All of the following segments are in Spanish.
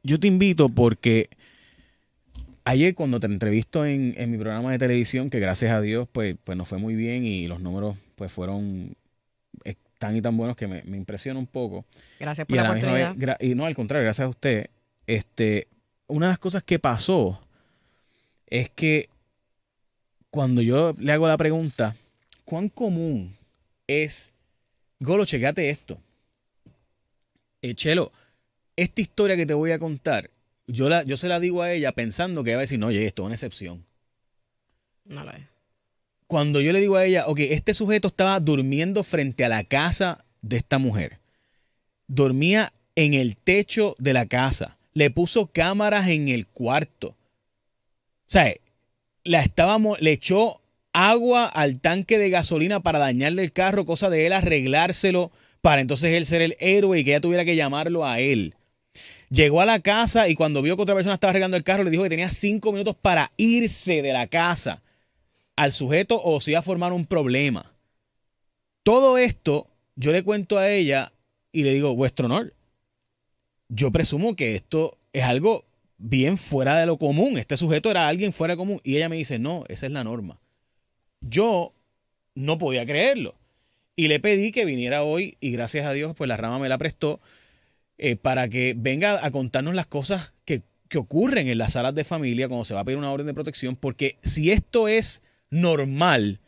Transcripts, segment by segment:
yo te invito porque ayer cuando te entrevisto en mi programa de televisión, que gracias a Dios pues nos fue muy bien y los números pues fueron tan y tan buenos que me impresiona un poco. Gracias por Y a la la misma vez, oportunidad. y no, al contrario, gracias a usted, una de las cosas que pasó es que cuando yo le hago la pregunta, ¿cuán común es, Golo, checate esto? Chelo, esta historia que te voy a contar, yo se la digo a ella pensando que ella va a decir, no, oye, esto es una excepción. No lo es. Cuando yo le digo a ella, ok, este sujeto estaba durmiendo frente a la casa de esta mujer. Dormía en el techo de la casa. Le puso cámaras en el cuarto. O sea, le echó agua al tanque de gasolina para dañarle el carro, cosa de él arreglárselo para entonces él ser el héroe y que ella tuviera que llamarlo a él. Llegó a la casa y cuando vio que otra persona estaba arreglando el carro, le dijo que tenía 5 minutos para irse de la casa al sujeto o se iba a formar un problema. Todo esto yo le cuento a ella y le digo, vuestro honor, yo presumo que esto es algo bien fuera de lo común. Este sujeto era alguien fuera de común. Y ella me dice, no, esa es la norma. Yo no podía creerlo. Y le pedí que viniera hoy y gracias a Dios, pues la rama me la prestó para que venga a contarnos las cosas que ocurren en las salas de familia cuando se va a pedir una orden de protección. Porque si esto es normal,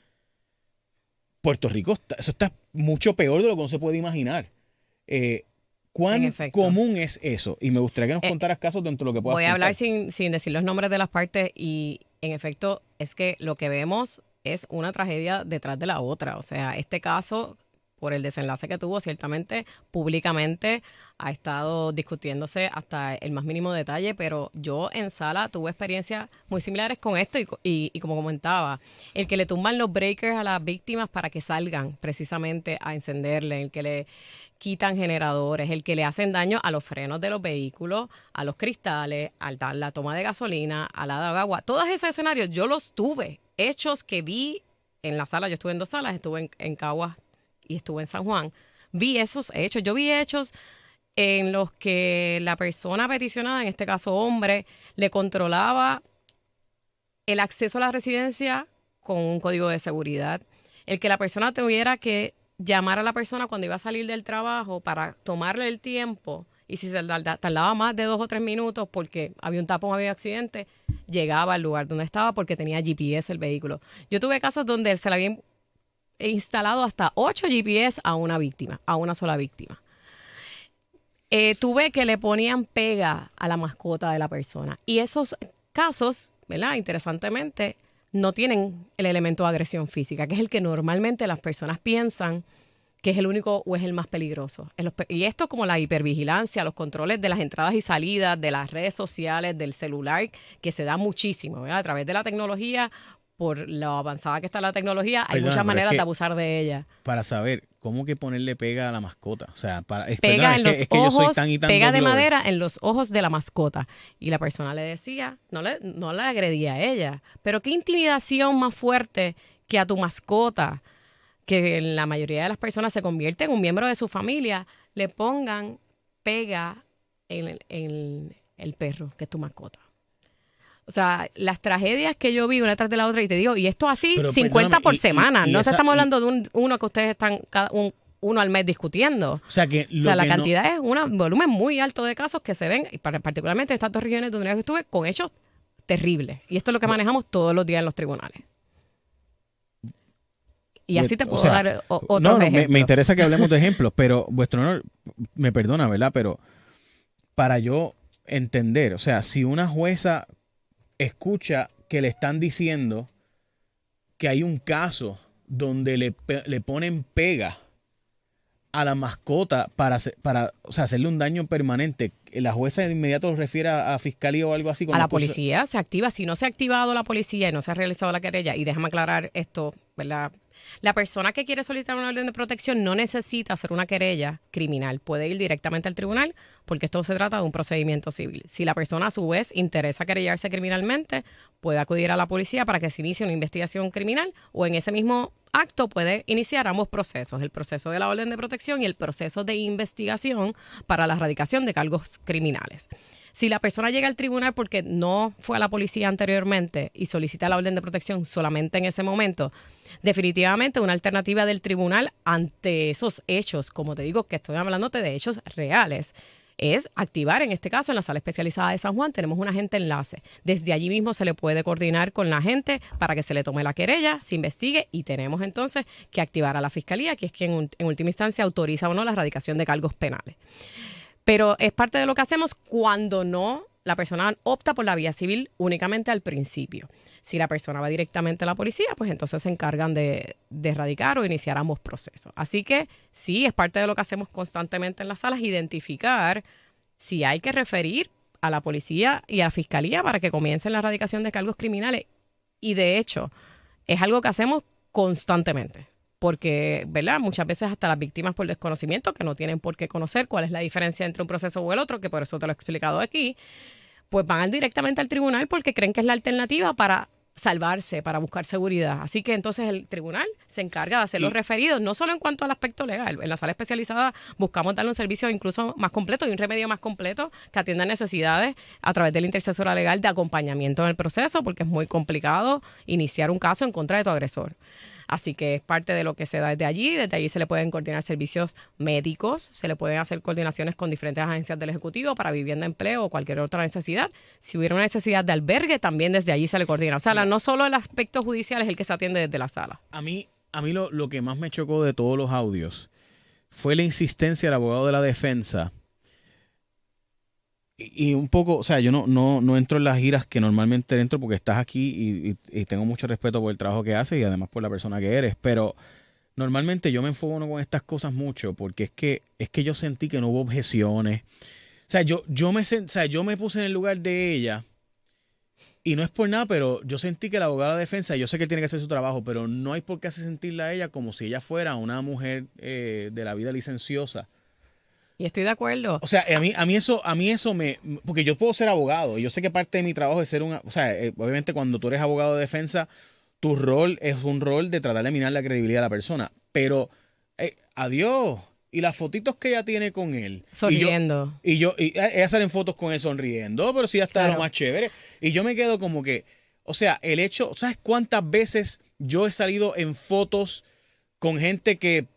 Puerto Rico, eso está mucho peor de lo que uno se puede imaginar. Eh, En ¿Cuán efecto. común es eso? Y me gustaría que nos Eh, contaras casos dentro de lo que puedas Voy a hablar contar. sin decir los nombres de las partes y en efecto es que lo que vemos es una tragedia detrás de la otra. O sea, este caso, por el desenlace que tuvo, ciertamente públicamente ha estado discutiéndose hasta el más mínimo detalle, pero yo en sala tuve experiencias muy similares con esto y como comentaba, el que le tumban los breakers a las víctimas para que salgan precisamente a encenderle, el que le quitan generadores, el que le hacen daño a los frenos de los vehículos, a los cristales, a la toma de gasolina, a la de agua. Todos esos escenarios yo los tuve, hechos que vi en la sala. Yo estuve en dos salas, estuve en Caguas y estuve en San Juan. Vi esos hechos, yo vi hechos en los que la persona peticionada, en este caso hombre, le controlaba el acceso a la residencia con un código de seguridad, el que la persona tuviera que llamar a la persona cuando iba a salir del trabajo para tomarle el tiempo y si se tardaba más de 2 o 3 minutos porque había un tapón, había accidente, llegaba al lugar donde estaba porque tenía GPS el vehículo. Yo tuve casos donde se le habían instalado hasta 8 GPS a una víctima, a una sola víctima. Tuve que le ponían pega a la mascota de la persona. Y esos casos, ¿verdad? Interesantemente, no tienen el elemento de agresión física, que es el que normalmente las personas piensan que es el único o es el más peligroso. Y esto como la hipervigilancia, los controles de las entradas y salidas, de las redes sociales, del celular, que se da muchísimo, ¿verdad? A través de la tecnología, por lo avanzada que está la tecnología, hay Perdona, muchas pero es maneras de que abusar de ella. para saber cómo que ponerle pega a la mascota. O sea, perdona, es que yo soy tan y tan Pega dog de lover. madera en los ojos de la mascota. Y la persona le decía, no le agredía a ella, pero qué intimidación más fuerte que a tu mascota, que en la mayoría de las personas se convierte en un miembro de su familia, le pongan pega en el perro, que es tu mascota. O sea, las tragedias que yo vi una tras de la otra, y te digo, y esto así, Pero 50 perdóname, por semana. y No te esa, estamos hablando de uno que ustedes están uno al mes discutiendo. o sea, que O sea, lo la que no, cantidad es un volumen muy alto de casos que se ven, y particularmente en estas dos regiones donde yo estuve, con hechos terribles. Y esto es lo que bu- manejamos todos los días en los tribunales. Y así te o puedo sea, dar no, otros no, me ejemplos. interesa que hablemos de ejemplos, pero vuestro honor, me perdona, ¿verdad? Pero para yo entender, o sea, si una jueza escucha que le están diciendo que hay un caso donde le ponen pega a la mascota para o sea, hacerle un daño permanente, la jueza de inmediato lo refiere a fiscalía o algo así A cuando la escucha. policía se activa. Si no se ha activado la policía y no se ha realizado la querella, y déjame aclarar esto, ¿verdad? La persona que quiere solicitar una orden de protección no necesita hacer una querella criminal. Puede ir directamente al tribunal porque esto se trata de un procedimiento civil. Si la persona a su vez interesa querellarse criminalmente, puede acudir a la policía para que se inicie una investigación criminal o en ese mismo acto puede iniciar ambos procesos, el proceso de la orden de protección y el proceso de investigación para la erradicación de cargos criminales. Si la persona llega al tribunal porque no fue a la policía anteriormente y solicita la orden de protección solamente en ese momento, definitivamente una alternativa del tribunal ante esos hechos, como te digo, que estoy hablándote de hechos reales, es activar, en este caso, en la sala especializada de San Juan, tenemos un agente enlace. Desde allí mismo se le puede coordinar con la gente para que se le tome la querella, se investigue y tenemos entonces que activar a la fiscalía, que es quien en última instancia autoriza o no la erradicación de cargos penales. Pero es parte de lo que hacemos cuando no la persona opta por la vía civil únicamente al principio. Si la persona va directamente a la policía, pues entonces se encargan de erradicar o iniciar ambos procesos. Así que sí, es parte de lo que hacemos constantemente en las salas, identificar si hay que referir a la policía y a la fiscalía para que comiencen la erradicación de cargos criminales. Y de hecho, es algo que hacemos constantemente. Porque, ¿verdad? Muchas veces hasta las víctimas por desconocimiento, que no tienen por qué conocer cuál es la diferencia entre un proceso o el otro, que por eso te lo he explicado aquí, pues van directamente al tribunal porque creen que es la alternativa para salvarse, para buscar seguridad. Así que entonces el tribunal se encarga de hacer los referidos, no solo en cuanto al aspecto legal. En la sala especializada buscamos darle un servicio incluso más completo y un remedio más completo que atienda necesidades a través de la intercesora legal de acompañamiento en el proceso, porque es muy complicado iniciar un caso en contra de tu agresor. Así que es parte de lo que se da desde allí. Desde allí se le pueden coordinar servicios médicos, se le pueden hacer coordinaciones con diferentes agencias del Ejecutivo para vivienda, empleo o cualquier otra necesidad. Si hubiera una necesidad de albergue, también desde allí se le coordina. O sea, no solo el aspecto judicial es el que se atiende desde la sala. A mí lo que más me chocó de todos los audios fue la insistencia del abogado de la defensa. Y un poco, o sea, yo no entro en las giras que normalmente entro porque estás aquí y tengo mucho respeto por el trabajo que haces y además por la persona que eres, pero normalmente yo me enfoco con estas cosas mucho porque es que yo sentí que no hubo objeciones. O sea, yo me puse en el lugar de ella y no es por nada, pero yo sentí que el abogado de la defensa, yo sé que él tiene que hacer su trabajo, pero no hay por qué hacer sentirla a ella como si ella fuera una mujer de la vida licenciosa. Y estoy de acuerdo. O sea, a mí eso me... Porque yo puedo ser abogado y yo sé que parte de mi trabajo es ser una... O sea, obviamente cuando tú eres abogado de defensa, tu rol es un rol de tratar de minar la credibilidad de la persona. Pero, adiós. Y las fotitos que ella tiene con él. Sonriendo. Y ella sale en fotos con él sonriendo, pero sí, ya está de lo más chévere. Y yo me quedo como que... O sea, el hecho... ¿Sabes cuántas veces yo he salido en fotos con gente que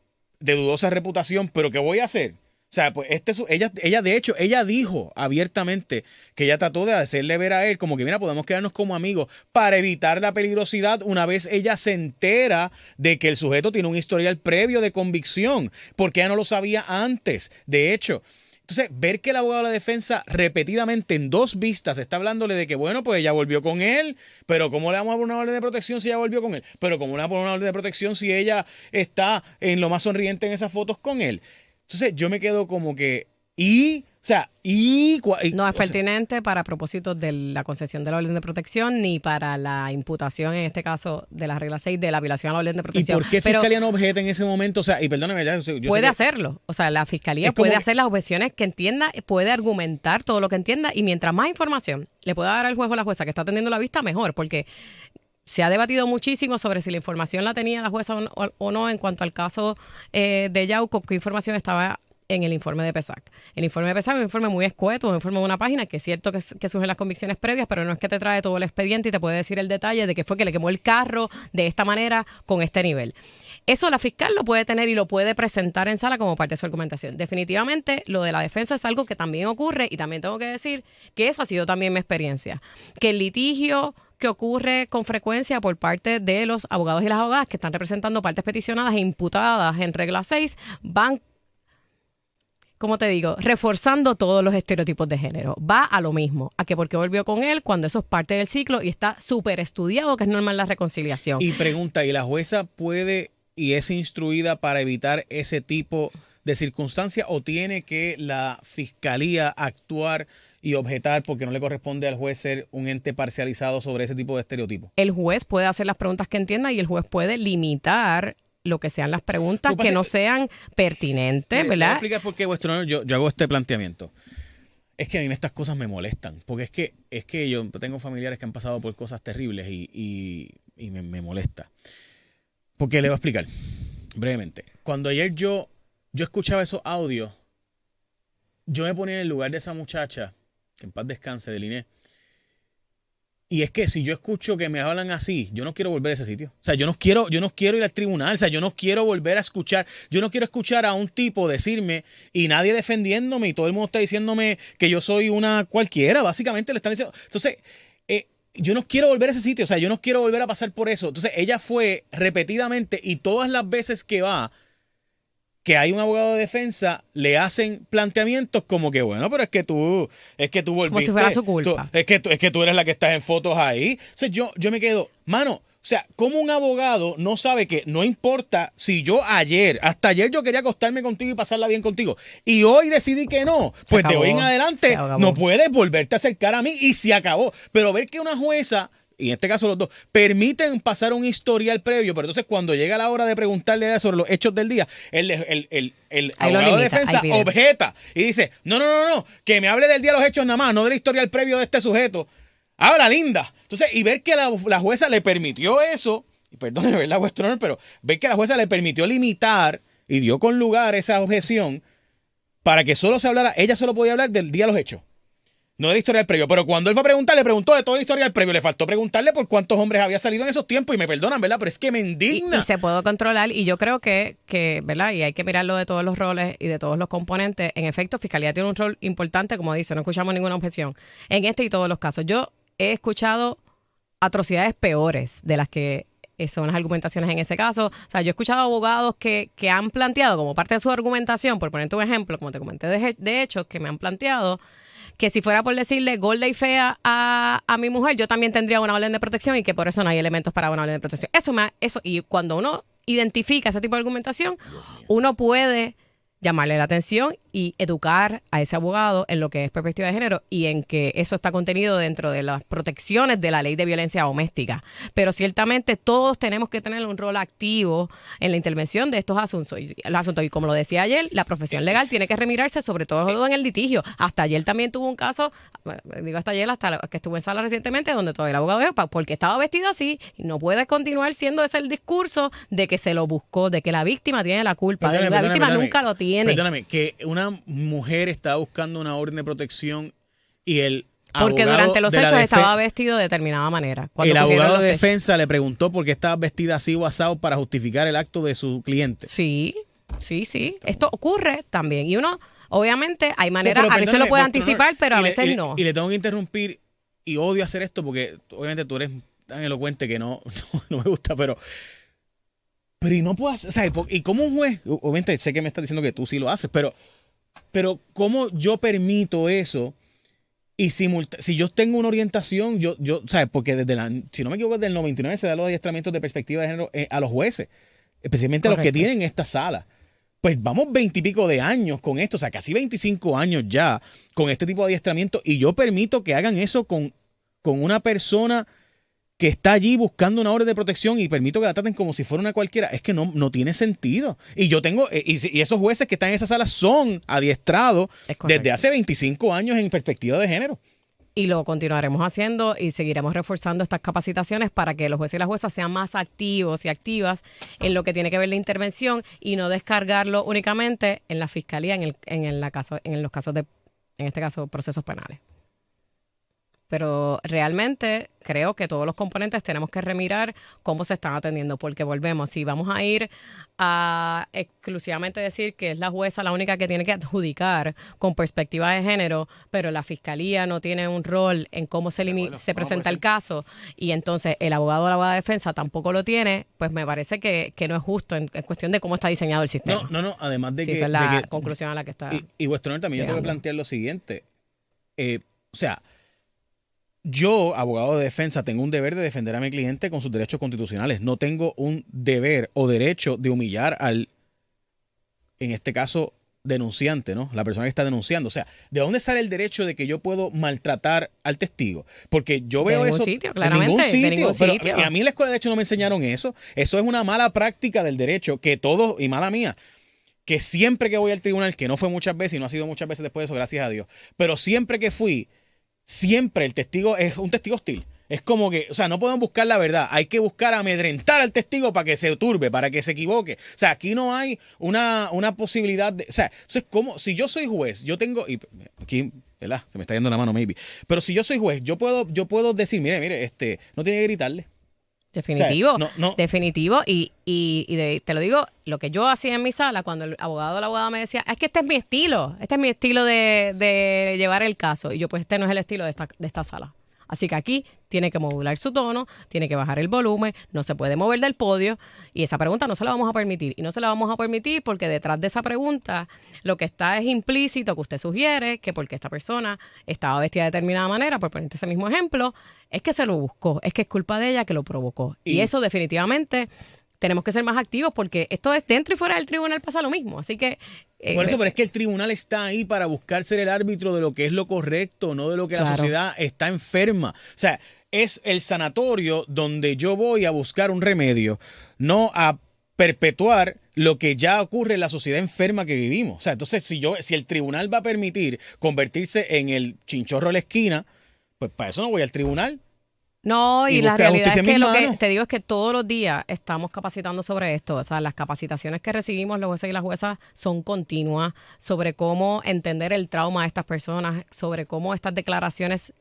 de dudosa reputación, pero qué voy a hacer? O sea, pues ella de hecho, ella dijo abiertamente que ella trató de hacerle ver a él como que, mira, podemos quedarnos como amigos para evitar la peligrosidad una vez ella se entera de que el sujeto tiene un historial previo de convicción, porque ella no lo sabía antes, de hecho. Entonces, ver que el abogado de la defensa repetidamente en 2 vistas está hablándole de que, bueno, pues ella volvió con él, pero ¿cómo le vamos a poner una orden de protección si ella volvió con él? Pero ¿cómo le vamos a poner una orden de protección si ella está en lo más sonriente en esas fotos con él? Entonces yo me quedo como que, no es pertinente para propósitos de la concesión de la orden de protección ni para la imputación, en este caso, de la regla 6 de la violación a la orden de protección. ¿Y por qué Fiscalía no objeta en ese momento? O sea, y perdóname, puede hacerlo. O sea, la Fiscalía puede hacer las objeciones que entienda, puede argumentar todo lo que entienda y mientras más información le pueda dar al juez o la jueza que está atendiendo la vista, mejor, porque se ha debatido muchísimo sobre si la información la tenía la jueza o no en cuanto al caso de Yauco, qué información estaba en el informe de PESAC. El informe de PESAC es un informe muy escueto, un informe de una página que es cierto que surgen las convicciones previas, pero no es que te trae todo el expediente y te puede decir el detalle de que fue que le quemó el carro de esta manera con este nivel. Eso la fiscal lo puede tener y lo puede presentar en sala como parte de su argumentación. Definitivamente, lo de la defensa es algo que también ocurre y también tengo que decir que esa ha sido también mi experiencia. Que el litigio que ocurre con frecuencia por parte de los abogados y las abogadas que están representando partes peticionadas e imputadas en regla 6 van, como te digo, reforzando todos los estereotipos de género. Va a lo mismo, a que porque volvió con él cuando eso es parte del ciclo y está súper estudiado que es normal la reconciliación. Y pregunta, ¿y la jueza puede y es instruida para evitar ese tipo de circunstancias o tiene que la fiscalía actuar y objetar porque no le corresponde al juez ser un ente parcializado sobre ese tipo de estereotipos? El juez puede hacer las preguntas que entienda y el juez puede limitar lo que sean las preguntas que no sean pertinentes, ¿verdad? Voy a explicar por qué, vuestro honor, yo hago este planteamiento. Es que a mí estas cosas me molestan, porque es que yo tengo familiares que han pasado por cosas terribles y me molesta. Porque le voy a explicar brevemente. Cuando ayer yo escuchaba esos audios, yo me ponía en el lugar de esa muchacha que en paz descanse, de Liné. Y es que si yo escucho que me hablan así, yo no quiero volver a ese sitio. O sea, yo no quiero ir al tribunal. O sea, yo no quiero volver a escuchar. Yo no quiero escuchar a un tipo decirme y nadie defendiéndome y todo el mundo está diciéndome que yo soy una cualquiera. Básicamente le están diciendo. Entonces, yo no quiero volver a ese sitio. O sea, yo no quiero volver a pasar por eso. Entonces, ella fue repetidamente y todas las veces que va, que hay un abogado de defensa, le hacen planteamientos como que, bueno, pero es que tú volviste. Como si fuera su culpa. Es que tú eres la que estás en fotos ahí. O sea, yo me quedo, mano, o sea, como un abogado no sabe que no importa si yo hasta ayer yo quería acostarme contigo y pasarla bien contigo, y hoy decidí que no, pues de hoy en adelante no puedes volverte a acercar a mí y se acabó. Pero ver que una jueza, y en este caso los dos, permiten pasar un historial previo, pero entonces cuando llega la hora de preguntarle sobre los hechos del día, el abogado de defensa objeta y dice, no, que me hable del día de los hechos nada más, no del historial previo de este sujeto. Habla, linda. Entonces, y ver que la jueza le permitió eso, y perdóneme, ¿verdad, vuestro honor? Pero ver que la jueza le permitió limitar y dio con lugar esa objeción para que solo se hablara, ella solo podía hablar del día de los hechos. No de la historia del previo, pero cuando él fue a preguntar, le preguntó de toda la historia del previo. Le faltó preguntarle por cuántos hombres había salido en esos tiempos y me perdonan, ¿verdad? Pero es que me indigna. Y se puede controlar y yo creo que, ¿verdad? Y hay que mirarlo de todos los roles y de todos los componentes. En efecto, Fiscalía tiene un rol importante, como dice, no escuchamos ninguna objeción en este y todos los casos. Yo he escuchado atrocidades peores de las que son las argumentaciones en ese caso. O sea, yo he escuchado abogados que han planteado como parte de su argumentación, por ponerte un ejemplo, como te comenté de hechos, que me han planteado que si fuera por decirle gorda y fea a mi mujer, yo también tendría una orden de protección y que por eso no hay elementos para una orden de protección. Eso, y cuando uno identifica ese tipo de argumentación, uno puede llamarle la atención y educar a ese abogado en lo que es perspectiva de género y en que eso está contenido dentro de las protecciones de la ley de violencia doméstica. Pero ciertamente todos tenemos que tener un rol activo en la intervención de estos asuntos. Y como lo decía ayer, la profesión legal tiene que remirarse sobre todo en el litigio. Hasta ayer también tuvo un caso, hasta ayer, hasta que estuvo en sala recientemente, donde todavía el abogado dijo, porque estaba vestido así, y no puede continuar siendo ese el discurso de que se lo buscó, de que la víctima tiene la culpa, de que la víctima nunca lo tiene. Perdóname, que una mujer estaba buscando una orden de protección y el porque durante los hechos estaba vestido de determinada manera. El abogado de defensa le preguntó por qué estaba vestida así o asado para justificar el acto de su cliente. Sí. Esto ocurre también. Y uno, obviamente, hay maneras, a veces lo puede anticipar, pero a veces no. Y le tengo que interrumpir, y odio hacer esto porque obviamente tú eres tan elocuente que no me gusta, pero y no puedo hacer, ¿sabes? Y como un juez, obviamente sé que me estás diciendo que tú sí lo haces, pero ¿cómo yo permito eso? Y si yo tengo una orientación, yo ¿sabes? Porque si no me equivoco, desde el 99 se da los adiestramientos de perspectiva de género a los jueces, especialmente a los que tienen esta sala. Pues vamos 20 y pico de años con esto, o sea, casi 25 años ya con este tipo de adiestramiento, y yo permito que hagan eso con una persona que está allí buscando una orden de protección y permito que la traten como si fuera una cualquiera. Es que no tiene sentido. Y yo tengo, y esos jueces que están en esa sala son adiestrados desde hace 25 años en perspectiva de género. Y lo continuaremos haciendo y seguiremos reforzando estas capacitaciones para que los jueces y las juezas sean más activos y activas en lo que tiene que ver la intervención y no descargarlo únicamente en la fiscalía, en los casos de, en este caso, procesos penales. Pero realmente creo que todos los componentes tenemos que remirar cómo se están atendiendo, porque volvemos, si vamos a ir a exclusivamente decir que es la jueza la única que tiene que adjudicar con perspectiva de género, pero la fiscalía no tiene un rol en cómo se presenta el caso, y entonces el abogado o la abogada de defensa tampoco lo tiene, pues me parece que no es justo en cuestión de cómo está diseñado el sistema. No, además de que... Esa es la conclusión a la que está... Y vuestro honor, también yo tengo que plantear lo siguiente. O sea, yo, abogado de defensa, tengo un deber de defender a mi cliente con sus derechos constitucionales. No tengo un deber o derecho de humillar al, en este caso, denunciante, ¿no? La persona que está denunciando. O sea, ¿de dónde sale el derecho de que yo puedo maltratar al testigo? Porque yo veo eso... Claramente, de ningún sitio. Pero a mí en la escuela de derecho no me enseñaron eso. Eso es una mala práctica del derecho que todos, y mala mía, que siempre que voy al tribunal, que no fue muchas veces y no ha sido muchas veces después de eso, gracias a Dios, pero siempre que fui, siempre el testigo es un testigo hostil. Es como que, o sea, no podemos buscar la verdad. Hay que buscar amedrentar al testigo para que se turbe, para que se equivoque. O sea, aquí no hay una posibilidad de... O sea, eso es como, si yo soy juez, yo tengo... Y aquí ¿verdad? Se me está yendo la mano, maybe. Pero si yo soy juez, yo puedo decir, mire, no tiene que gritarle. Definitivo, O sea, no, definitivo. Te lo digo, lo que yo hacía en mi sala cuando el abogado o la abogada me decía, es que este es mi estilo de llevar el caso. Y yo, pues este no es el estilo de esta sala. Así que aquí tiene que modular su tono, tiene que bajar el volumen, no se puede mover del podio y esa pregunta no se la vamos a permitir. Y no se la vamos a permitir porque detrás de esa pregunta lo que está es implícito que usted sugiere que porque esta persona estaba vestida de determinada manera, por ponerte ese mismo ejemplo, es que se lo buscó, es que es culpa de ella que lo provocó. Y eso definitivamente tenemos que ser más activos porque esto es dentro y fuera del tribunal pasa lo mismo. Así que... Por eso, pero es que el tribunal está ahí para buscar ser el árbitro de lo que es lo correcto, no de lo que la sociedad está enferma. O sea, es el sanatorio donde yo voy a buscar un remedio, no a perpetuar lo que ya ocurre en la sociedad enferma que vivimos. O sea, entonces si el tribunal va a permitir convertirse en el chinchorro de la esquina, pues para eso no voy al tribunal. No, y la buscar realidad justicia es en que mis lo que manos. te digo es que todos los días estamos capacitando sobre esto. O sea, las capacitaciones que recibimos los jueces y las juezas son continuas sobre cómo entender el trauma de estas personas, sobre cómo estas declaraciones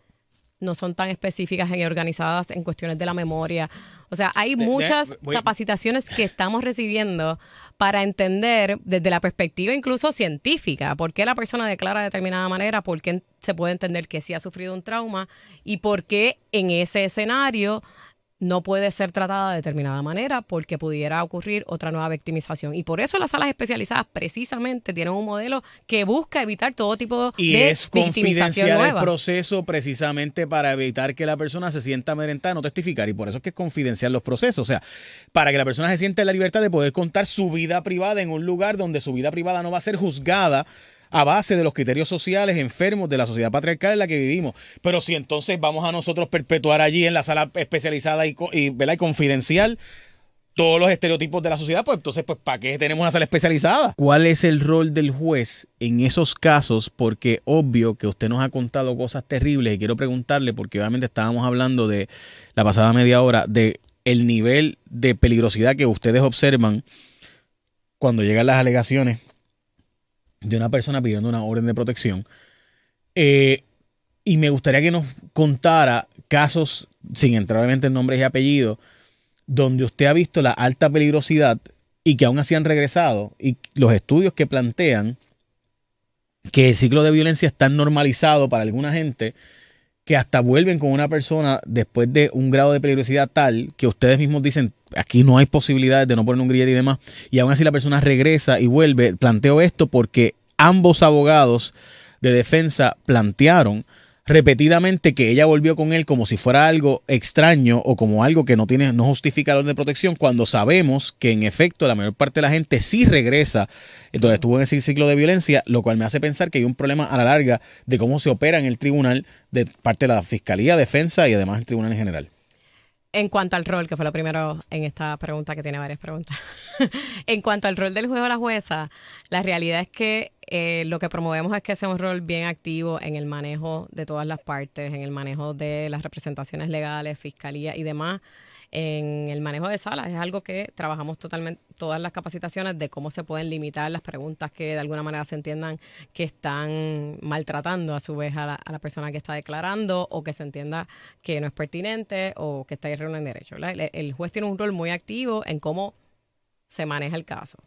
no son tan específicas y organizadas en cuestiones de la memoria. O sea, hay muchas capacitaciones que estamos recibiendo para entender desde la perspectiva incluso científica por qué la persona declara de determinada manera, por qué se puede entender que sí ha sufrido un trauma y por qué en ese escenario no puede ser tratada de determinada manera porque pudiera ocurrir otra nueva victimización. Y por eso las salas especializadas precisamente tienen un modelo que busca evitar todo tipo Y de es victimización confidencial nueva. el proceso precisamente para evitar que la persona se sienta amedrentada de no testificar. Y por eso es que es confidencial los procesos. O sea, para que la persona se sienta en la libertad de poder contar su vida privada en un lugar donde su vida privada no va a ser juzgada a base de los criterios sociales enfermos de la sociedad patriarcal en la que vivimos. Pero si entonces vamos a nosotros perpetuar allí en la sala especializada ¿verdad? Y confidencial todos los estereotipos de la sociedad, pues entonces, pues, ¿para qué tenemos una sala especializada? ¿Cuál es el rol del juez en esos casos? Porque obvio que usted nos ha contado cosas terribles y quiero preguntarle, porque obviamente estábamos hablando de la pasada media hora, de el nivel de peligrosidad que ustedes observan cuando llegan las alegaciones de una persona pidiendo una orden de protección. Y me gustaría que nos contara casos, sin entrar obviamente en nombres y apellidos, donde usted ha visto la alta peligrosidad y que aún así han regresado, y los estudios que plantean que el ciclo de violencia está normalizado para alguna gente, que hasta vuelven con una persona después de un grado de peligrosidad tal que ustedes mismos dicen, aquí no hay posibilidades de no poner un grillete y demás, y aún así la persona regresa y vuelve. Planteo esto porque ambos abogados de defensa plantearon repetidamente que ella volvió con él como si fuera algo extraño o como algo que no justifica la orden de protección, cuando sabemos que en efecto la mayor parte de la gente sí regresa donde estuvo en ese ciclo de violencia, lo cual me hace pensar que hay un problema a la larga de cómo se opera en el tribunal de parte de la Fiscalía, Defensa y además el tribunal en general. En cuanto al rol, que fue lo primero en esta pregunta, que tiene varias preguntas. En cuanto al rol del juez o la jueza, la realidad es que lo que promovemos es que sea un rol bien activo en el manejo de todas las partes, en el manejo de las representaciones legales, fiscalía y demás, en el manejo de salas. Es algo que trabajamos totalmente, todas las capacitaciones de cómo se pueden limitar las preguntas que de alguna manera se entiendan que están maltratando a su vez a la persona que está declarando, o que se entienda que no es pertinente o que está irregular en derecho, ¿verdad? El juez tiene un rol muy activo en cómo se maneja el caso.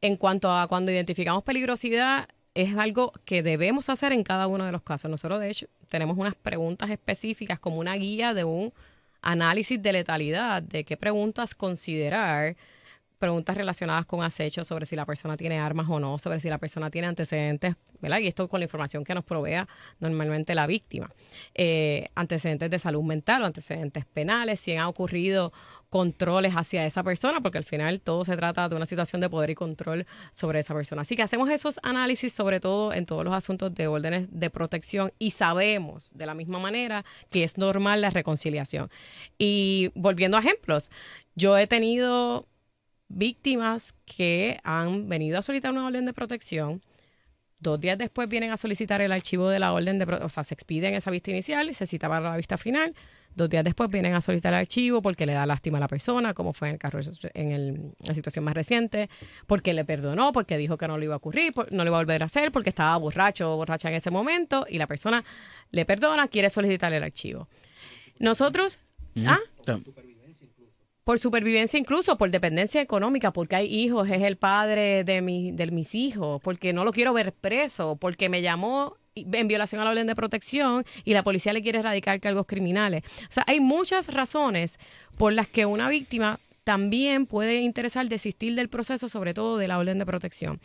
En cuanto a cuando identificamos peligrosidad, es algo que debemos hacer en cada uno de los casos. Nosotros, de hecho, tenemos unas preguntas específicas como una guía de un análisis de letalidad, de qué preguntas considerar, preguntas relacionadas con acechos, sobre si la persona tiene armas o no, sobre si la persona tiene antecedentes, ¿verdad? Y esto con la información que nos provea normalmente la víctima. Antecedentes de salud mental o antecedentes penales, si han ocurrido controles hacia esa persona, porque al final todo se trata de una situación de poder y control sobre esa persona. Así que hacemos esos análisis sobre todo en todos los asuntos de órdenes de protección y sabemos de la misma manera que es normal la reconciliación. Y volviendo a ejemplos, yo he tenido víctimas que han venido a solicitar una orden de protección. 2 días después vienen a solicitar el archivo de la orden o sea, se expide esa vista inicial y se cita para la vista final. 2 días después vienen a solicitar el archivo porque le da lástima a la persona, como fue en el caso la situación más reciente, porque le perdonó, porque dijo que no le iba a ocurrir, no le iba a volver a hacer, porque estaba borracho o borracha en ese momento, y la persona le perdona, quiere solicitar el archivo. Nosotros, por supervivencia incluso, por dependencia económica, porque hay hijos, es el padre de mis hijos, porque no lo quiero ver preso, porque me llamó en violación a la orden de protección y la policía le quiere erradicar cargos criminales. O sea, hay muchas razones por las que una víctima también puede interesar desistir del proceso, sobre todo de la orden de protección.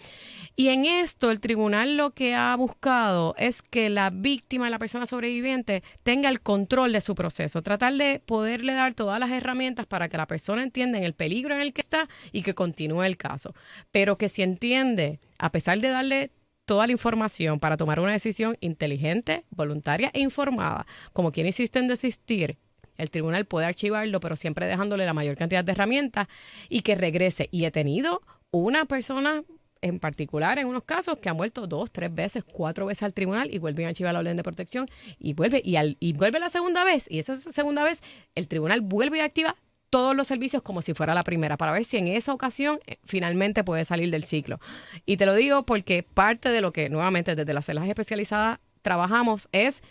Y en esto el tribunal lo que ha buscado es que la víctima, la persona sobreviviente, tenga el control de su proceso, tratar de poderle dar todas las herramientas para que la persona entienda en el peligro en el que está y que continúe el caso. Pero que si entiende, a pesar de darle toda la información para tomar una decisión inteligente, voluntaria e informada, como quien insiste en desistir, el tribunal puede archivarlo, pero siempre dejándole la mayor cantidad de herramientas y que regrese. Y he tenido una persona en particular en unos casos que ha vuelto 2, 3 veces, 4 veces al tribunal y vuelven a archivar la orden de protección y vuelve la segunda vez. Y esa segunda vez el tribunal vuelve y activa todos los servicios como si fuera la primera, para ver si en esa ocasión finalmente puede salir del ciclo. Y te lo digo porque parte de lo que nuevamente desde las celas especializadas trabajamos es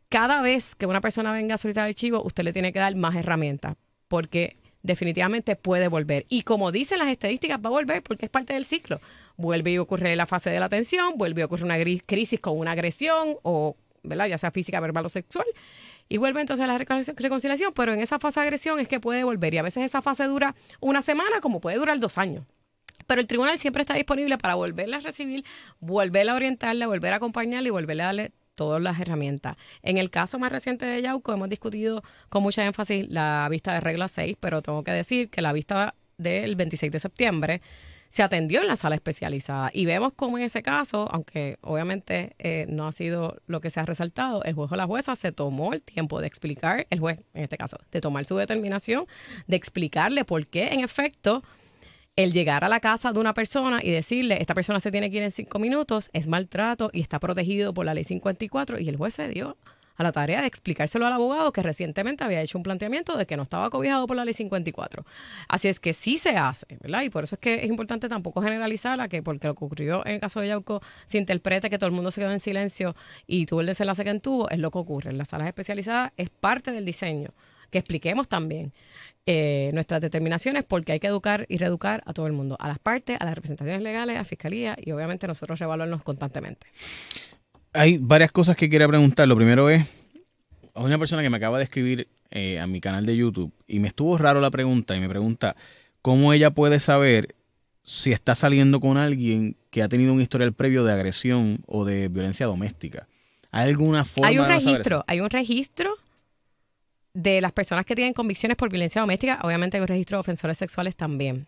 cada vez que una persona venga a solicitar archivo, usted le tiene que dar más herramientas, porque definitivamente puede volver. Y como dicen las estadísticas, va a volver porque es parte del ciclo. Vuelve y ocurre la fase de la tensión, vuelve y ocurre una crisis con una agresión, o, ¿verdad?, ya sea física, verbal o sexual, y vuelve entonces a la reconciliación, pero en esa fase de agresión es que puede volver. Y a veces esa fase dura una semana, como puede durar 2 años. Pero el tribunal siempre está disponible para volverla a recibir, volverla a orientarla, volver a acompañarla y volverle a darle todas las herramientas. En el caso más reciente de Yauco hemos discutido con mucha énfasis la vista de regla 6, pero tengo que decir que la vista del 26 de septiembre se atendió en la sala especializada y vemos cómo en ese caso, aunque obviamente no ha sido lo que se ha resaltado, el juez o la jueza se tomó el tiempo de explicar, el juez en este caso, de tomar su determinación, de explicarle por qué en efecto el llegar a la casa de una persona y decirle, esta persona se tiene que ir en 5 minutos, es maltrato y está protegido por la ley 54, y el juez se dio a la tarea de explicárselo al abogado que recientemente había hecho un planteamiento de que no estaba cobijado por la ley 54. Así es que sí se hace, ¿verdad? Y por eso es que es importante tampoco generalizar a que porque lo que ocurrió en el caso de Yauco se interprete que todo el mundo se quedó en silencio y tuvo el desenlace que tuvo, es lo que ocurre. En las salas especializadas es parte del diseño, que expliquemos también nuestras determinaciones, porque hay que educar y reeducar a todo el mundo, a las partes, a las representaciones legales, a fiscalía, y obviamente nosotros reevaluarnos constantemente. Hay varias cosas que quería preguntar. Lo primero es, hay una persona que me acaba de escribir a mi canal de YouTube y me estuvo raro la pregunta y me pregunta cómo ella puede saber si está saliendo con alguien que ha tenido un historial previo de agresión o de violencia doméstica. ¿Hay alguna forma de saber eso? Hay un registro de las personas que tienen convicciones por violencia doméstica. Obviamente hay un registro de ofensores sexuales también.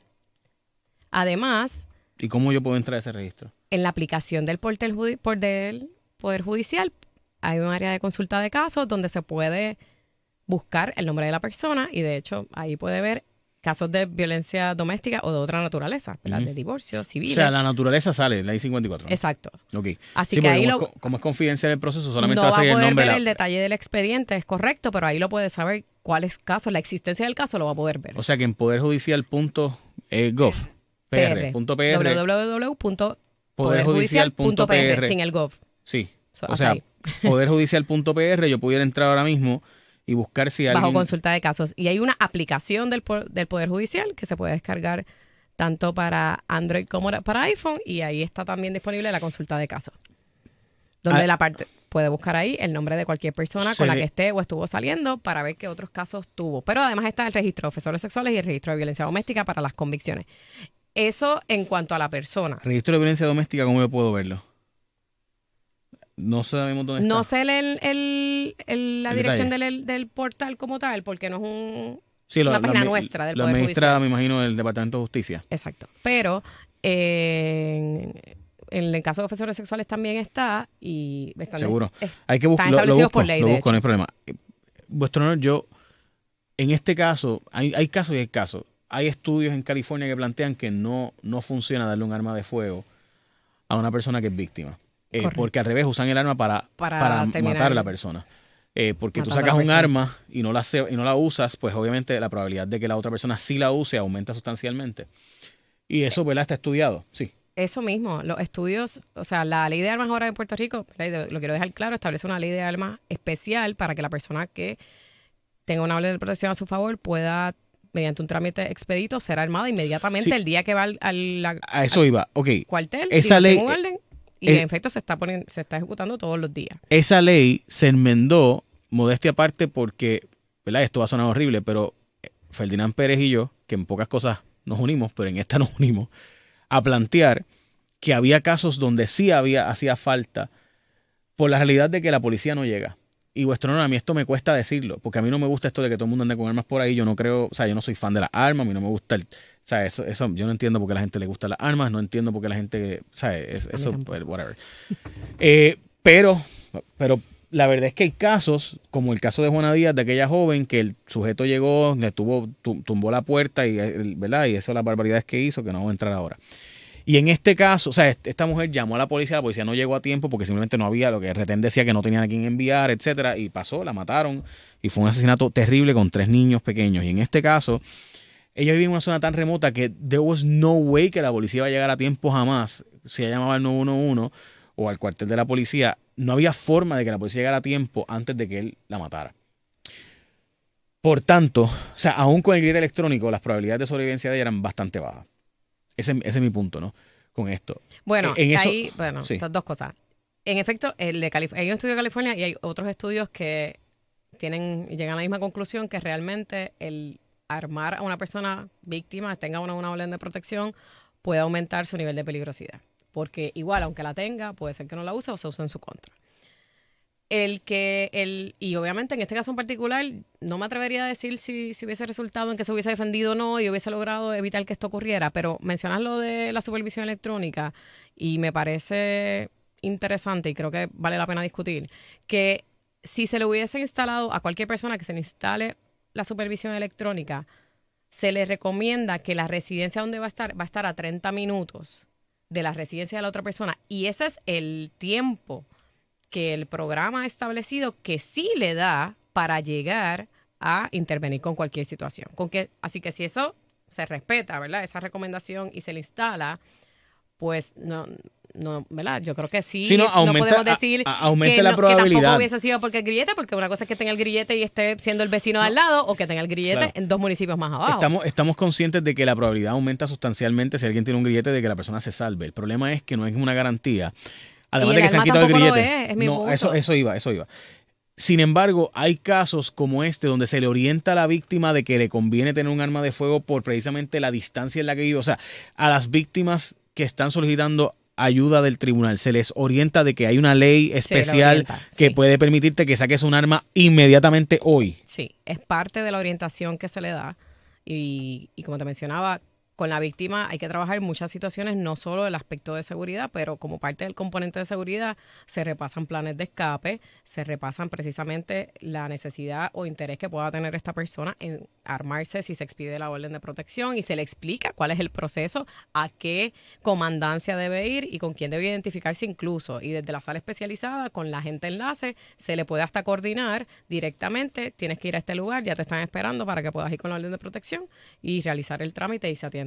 Además... ¿Y cómo yo puedo entrar a ese registro? En la aplicación del Poder Judicial hay un área de consulta de casos donde se puede buscar el nombre de la persona y de hecho ahí puede ver casos de violencia doméstica o de otra naturaleza, ¿verdad? De divorcio, civil. O sea, la naturaleza sale, ley 54. Exacto. Okay. Así que ahí como es confidencial el proceso, solamente no va a salir el nombre. No va a poder ver el detalle del expediente, es correcto, pero ahí lo puede saber cuáles casos, la existencia del caso lo va a poder ver. O sea que en poderjudicial.gov, www.poderjudicial.pr sin el gov. Sí. O sea, poderjudicial.pr, yo pudiera entrar ahora mismo y buscar si alguien... Bajo consulta de casos. Y hay una aplicación del Poder Judicial que se puede descargar tanto para Android como para iPhone, y ahí está también disponible la consulta de casos, donde la parte puede buscar ahí el nombre de cualquier persona con la que esté o estuvo saliendo para ver qué otros casos tuvo. Pero además está el registro de ofensores sexuales y el registro de violencia doméstica para las convicciones. Eso en cuanto a la persona. Registro de violencia doméstica, ¿cómo yo puedo verlo? No sabemos dónde está. No sé la dirección del portal como tal, porque no es una página nuestra del Poder Judicial. La administra, me imagino, el Departamento de Justicia. Exacto. Pero en el caso de ofensores sexuales también está. Y seguro. Hay que buscarlo. Lo busco, no hay problema. Vuestro honor, yo, en este caso, hay casos y hay casos. Hay estudios en California que plantean que no funciona darle un arma de fuego a una persona que es víctima. Correcto. porque al revés usan el arma para terminar. matar a la persona. Porque tú Matando a la sacas un persona. arma y no la usas, pues obviamente la probabilidad de que la otra persona sí la use aumenta sustancialmente. Y eso, ¿verdad? Está estudiado, sí. Eso mismo, los estudios, o sea, la ley de armas ahora en Puerto Rico, ¿verdad? Lo quiero dejar claro, establece una ley de armas especial para que la persona que tenga una orden de protección a su favor pueda, mediante un trámite expedito, ser armada inmediatamente Sí. el día que va A eso iba. Ok. cuartel, Esa digo, ley, tengo un orden, y en efecto se está ejecutando todos los días. esa ley se enmendó, modestia aparte, porque, ¿verdad? Esto va a sonar horrible, pero Ferdinand Pérez y yo, que en pocas cosas nos unimos, pero en esta nos unimos, a plantear que había casos donde sí hacía falta por la realidad de que la policía no llega. Y vuestro honor, a mí esto me cuesta decirlo, porque a mí no me gusta esto de que todo el mundo ande con armas por ahí. Yo no creo, o sea, yo no soy fan de las armas, a mí no me gusta o sea, eso, yo no entiendo por qué a la gente le gustan las armas, no entiendo por qué la gente, o sea, eso, pues, whatever. Pero la verdad es que hay casos, como el caso de Juana Díaz, de aquella joven que el sujeto llegó, le tumbó la puerta y, ¿verdad? Y eso, las barbaridades que hizo, que no vamos a entrar ahora. Y en este caso, o sea, esta mujer llamó a la policía no llegó a tiempo porque simplemente no había, lo que el retén decía que no tenían a quién enviar, etcétera, y pasó, la mataron, y fue un asesinato terrible con 3 niños pequeños. Y en este caso, ella vivía en una zona tan remota que there was no way que la policía iba a llegar a tiempo jamás. Si ella llamaba al 911 o al cuartel de la policía, no había forma de que la policía llegara a tiempo antes de que él la matara. Por tanto, o sea, aún con el grito electrónico, las probabilidades de sobrevivencia de ella eran bastante bajas. Ese es mi punto, ¿no? Con esto. Bueno, En eso, ahí, bueno, sí. estas dos cosas. En efecto, hay un estudio de California y hay otros estudios que llegan a la misma conclusión, que realmente el armar a una persona víctima, tenga una orden de protección, puede aumentar su nivel de peligrosidad. Porque igual, aunque la tenga, puede ser que no la use o se use en su contra. Y obviamente en este caso en particular, no me atrevería a decir si hubiese resultado en que se hubiese defendido o no y hubiese logrado evitar que esto ocurriera, pero mencionas lo de la supervisión electrónica y me parece interesante y creo que vale la pena discutir, que si se le hubiese instalado a cualquier persona que se le instale la supervisión electrónica, se le recomienda que la residencia donde va a estar a 30 minutos de la residencia de la otra persona, y ese es el tiempo que el programa ha establecido que sí le da para llegar a intervenir con cualquier situación. Así que si eso se respeta, ¿verdad? Esa recomendación y se le instala, pues no, ¿verdad? Yo creo que sí, no podemos decir aumenta que, la que probabilidad. tampoco hubiese sido porque el grillete, porque una cosa es que tenga el grillete y esté siendo el vecino de al lado, o que tenga el grillete Claro. en 2 municipios más abajo. Estamos conscientes de que la probabilidad aumenta sustancialmente si alguien tiene un grillete de que la persona se salve. El problema es que no es una garantía. Además de que se han quitado el grillete. Es mi No, punto. eso iba. Sin embargo, hay casos como este donde se le orienta a la víctima de que le conviene tener un arma de fuego por precisamente la distancia en la que vive. O sea, a las víctimas que están solicitando ayuda del tribunal se les orienta de que hay una ley especial que puede permitirte que saques un arma inmediatamente hoy. Sí, es parte de la orientación que se le da y como te mencionaba, con la víctima hay que trabajar en muchas situaciones, no solo el aspecto de seguridad, pero como parte del componente de seguridad se repasan planes de escape, se repasan precisamente la necesidad o interés que pueda tener esta persona en armarse si se expide la orden de protección y se le explica cuál es el proceso, a qué comandancia debe ir y con quién debe identificarse incluso. Y desde la sala especializada, con la agente enlace, se le puede hasta coordinar directamente, tienes que ir a este lugar, ya te están esperando para que puedas ir con la orden de protección y realizar el trámite y se atiende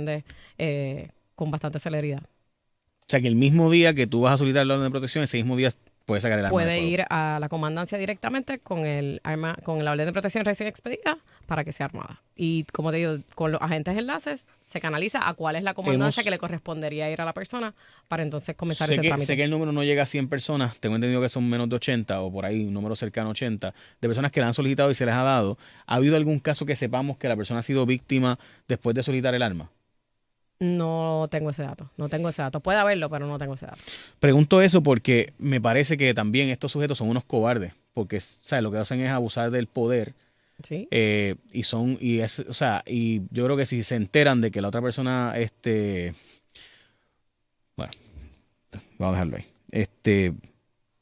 con bastante celeridad. O sea, que el mismo día que tú vas a solicitar la orden de protección, ese mismo día puedes sacar el arma de Puede fuego. ir a la comandancia directamente con la orden de protección recién expedida para que sea armada. Y como te digo, con los agentes enlaces se canaliza a cuál es la comandancia que le correspondería ir a la persona para entonces comenzar ese trámite. Sé que el número no llega a 100 personas, tengo entendido que son menos de 80 o por ahí un número cercano a 80 de personas que la han solicitado y se les ha dado. ¿Ha habido algún caso que sepamos que la persona ha sido víctima después de solicitar el arma? No tengo ese dato. Puede haberlo, pero no tengo ese dato. Pregunto eso porque me parece que también estos sujetos son unos cobardes, porque ¿sabes? Lo que hacen es abusar del poder. Sí. Y yo creo que si se enteran de que la otra persona, bueno, vamos a dejarlo ahí.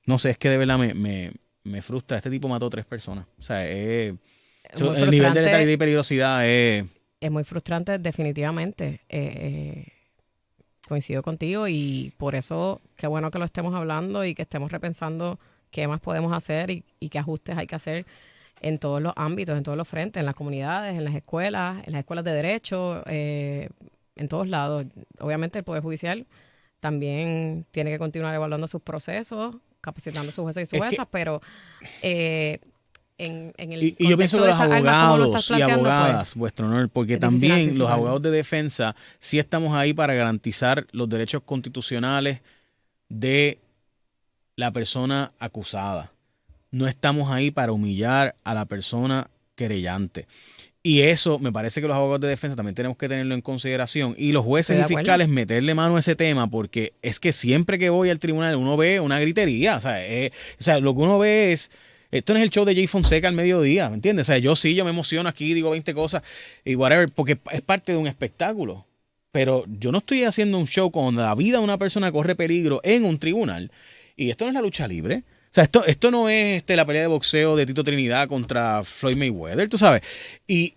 No sé, es que de verdad me frustra. Este tipo mató 3 personas. O sea, el nivel de letalidad y peligrosidad es... Es muy frustrante, definitivamente. Coincido contigo y por eso qué bueno que lo estemos hablando y que estemos repensando qué más podemos hacer y qué ajustes hay que hacer en todos los ámbitos, en todos los frentes, en las comunidades, en las escuelas de derecho, en todos lados. Obviamente el Poder Judicial también tiene que continuar evaluando sus procesos, capacitando a sus jueces y sus juezas, pero en el y yo pienso que los abogados y abogadas, pues, vuestro honor, porque también los abogados de defensa sí estamos ahí para garantizar los derechos constitucionales de la persona acusada. No estamos ahí para humillar a la persona querellante. Y eso me parece que los abogados de defensa también tenemos que tenerlo en consideración. Y los jueces y fiscales meterle mano a ese tema, porque es que siempre que voy al tribunal uno ve una gritería. O sea, lo que uno ve es... Esto no es el show de Jay Fonseca al mediodía, ¿me entiendes? O sea, yo me emociono aquí, digo 20 cosas y whatever, porque es parte de un espectáculo. Pero yo no estoy haciendo un show cuando la vida de una persona corre peligro en un tribunal. Y esto no es la lucha libre. O sea, esto no es la pelea de boxeo de Tito Trinidad contra Floyd Mayweather, tú sabes. Y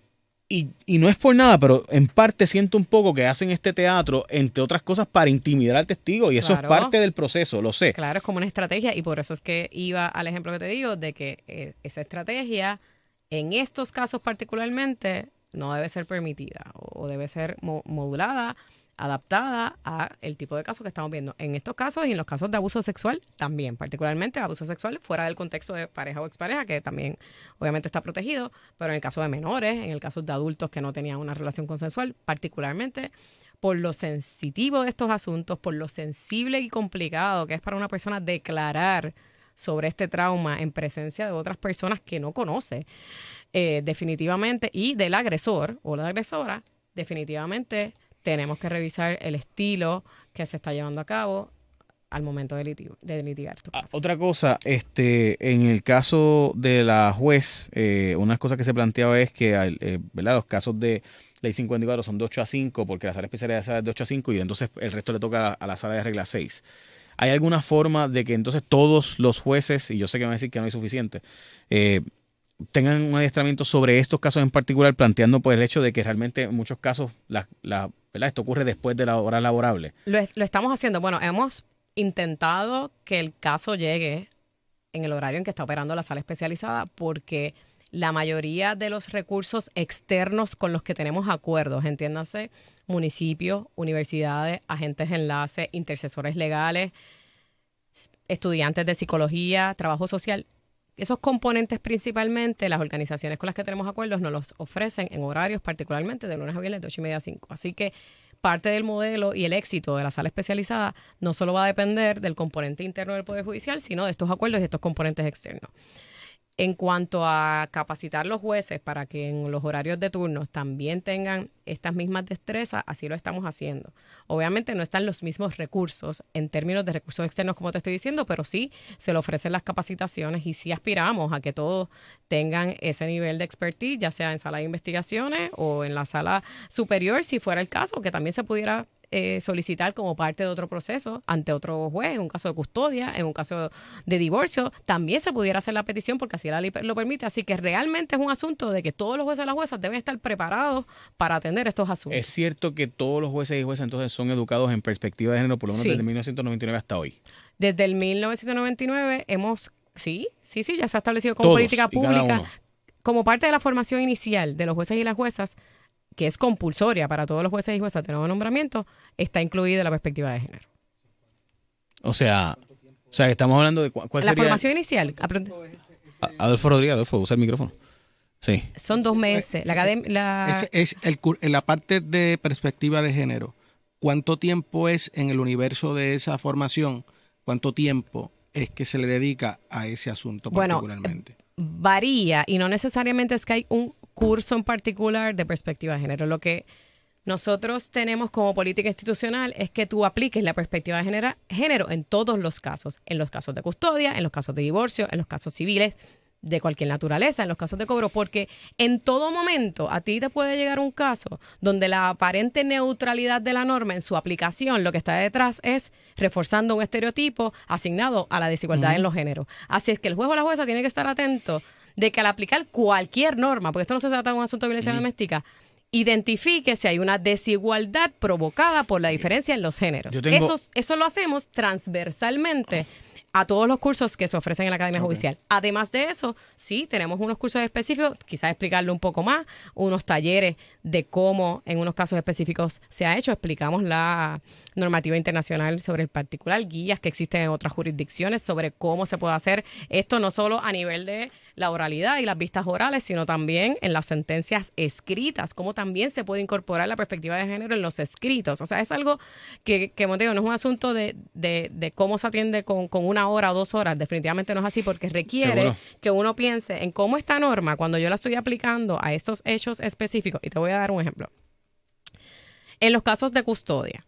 no es por nada, pero en parte siento un poco que hacen este teatro, entre otras cosas, para intimidar al testigo. Y eso es parte del proceso, lo sé. Claro, es como una estrategia y por eso es que iba al ejemplo que te digo de que esa estrategia, en estos casos particularmente, no debe ser permitida o debe ser modulada, adaptada a el tipo de casos que estamos viendo. En estos casos y en los casos de abuso sexual también, particularmente abuso sexual fuera del contexto de pareja o expareja, que también obviamente está protegido, pero en el caso de menores, en el caso de adultos que no tenían una relación consensual, particularmente por lo sensitivo de estos asuntos, por lo sensible y complicado que es para una persona declarar sobre este trauma en presencia de otras personas que no conoce, definitivamente, y del agresor o la agresora, definitivamente tenemos que revisar el estilo que se está llevando a cabo al momento de litigar estos casos. Otra cosa, en el caso de la juez, una cosa que se planteaba es que ¿verdad? Los casos de Ley 54 son de 8 a 5 porque la sala especializada es de 8 a 5 y entonces el resto le toca a la sala de regla 6. ¿Hay alguna forma de que entonces todos los jueces, y yo sé que van a decir que no hay suficiente, tengan un adiestramiento sobre estos casos en particular, planteando pues el hecho de que realmente en muchos casos ¿verdad? Esto ocurre después de la hora laborable? Lo estamos haciendo. Bueno, hemos intentado que el caso llegue en el horario en que está operando la sala especializada porque la mayoría de los recursos externos con los que tenemos acuerdos, entiéndase, municipios, universidades, agentes de enlace, intercesores legales, estudiantes de psicología, trabajo social, esos componentes principalmente, las organizaciones con las que tenemos acuerdos nos los ofrecen en horarios particularmente de lunes a viernes de 8:30 a 5. Así que parte del modelo y el éxito de la sala especializada no solo va a depender del componente interno del Poder Judicial, sino de estos acuerdos y estos componentes externos. En cuanto a capacitar los jueces para que en los horarios de turnos también tengan estas mismas destrezas, así lo estamos haciendo. Obviamente no están los mismos recursos en términos de recursos externos como te estoy diciendo, pero sí se le ofrecen las capacitaciones y sí aspiramos a que todos tengan ese nivel de expertise, ya sea en sala de investigaciones o en la sala superior, si fuera el caso, que también se pudiera solicitar como parte de otro proceso ante otro juez, en un caso de custodia, en un caso de divorcio, también se pudiera hacer la petición porque así la ley lo permite. Así que realmente es un asunto de que todos los jueces y las juezas deben estar preparados para atender estos asuntos. ¿Es cierto que todos los jueces y juezas entonces son educados en perspectiva de género por lo menos desde 1999 hasta hoy? Desde el 1999 sí, ya se ha establecido como política pública, como parte de la formación inicial de los jueces y las juezas, que es compulsoria para todos los jueces y juezas de nuevo nombramiento, está incluida la perspectiva de género. O sea, estamos hablando de cuál la sería... formación inicial. Adolfo Rodríguez, Adolfo, usa el micrófono. Sí. Son 2 meses. La parte de perspectiva de género. ¿Cuánto tiempo es en el universo de esa formación? ¿Cuánto tiempo es que se le dedica a ese asunto particularmente? Varía y no necesariamente es que hay un curso en particular de perspectiva de género. Lo que nosotros tenemos como política institucional es que tú apliques la perspectiva de género en todos los casos de custodia, en los casos de divorcio, en los casos civiles de cualquier naturaleza, en los casos de cobro, porque en todo momento a ti te puede llegar un caso donde la aparente neutralidad de la norma en su aplicación, lo que está detrás es reforzando un estereotipo asignado a la desigualdad en los géneros. Así es que el juez o la jueza tiene que estar atento de que al aplicar cualquier norma, porque esto no se trata de un asunto de violencia doméstica, identifique si hay una desigualdad provocada por la diferencia en los géneros. Eso lo hacemos transversalmente a todos los cursos que se ofrecen en la Academia Judicial. Además de eso, sí, tenemos unos cursos específicos, quizás explicarlo un poco más, unos talleres de cómo en unos casos específicos se ha hecho. Explicamos la normativa internacional sobre el particular, guías que existen en otras jurisdicciones sobre cómo se puede hacer esto, no solo a nivel de la oralidad y las vistas orales, sino también en las sentencias escritas, cómo también se puede incorporar la perspectiva de género en los escritos. O sea, es algo que como te digo, no es un asunto de cómo se atiende con 1 hora o 2 horas. Definitivamente no es así, porque requiere que uno piense en cómo esta norma, cuando yo la estoy aplicando a estos hechos específicos, y te voy a dar un ejemplo. En los casos de custodia,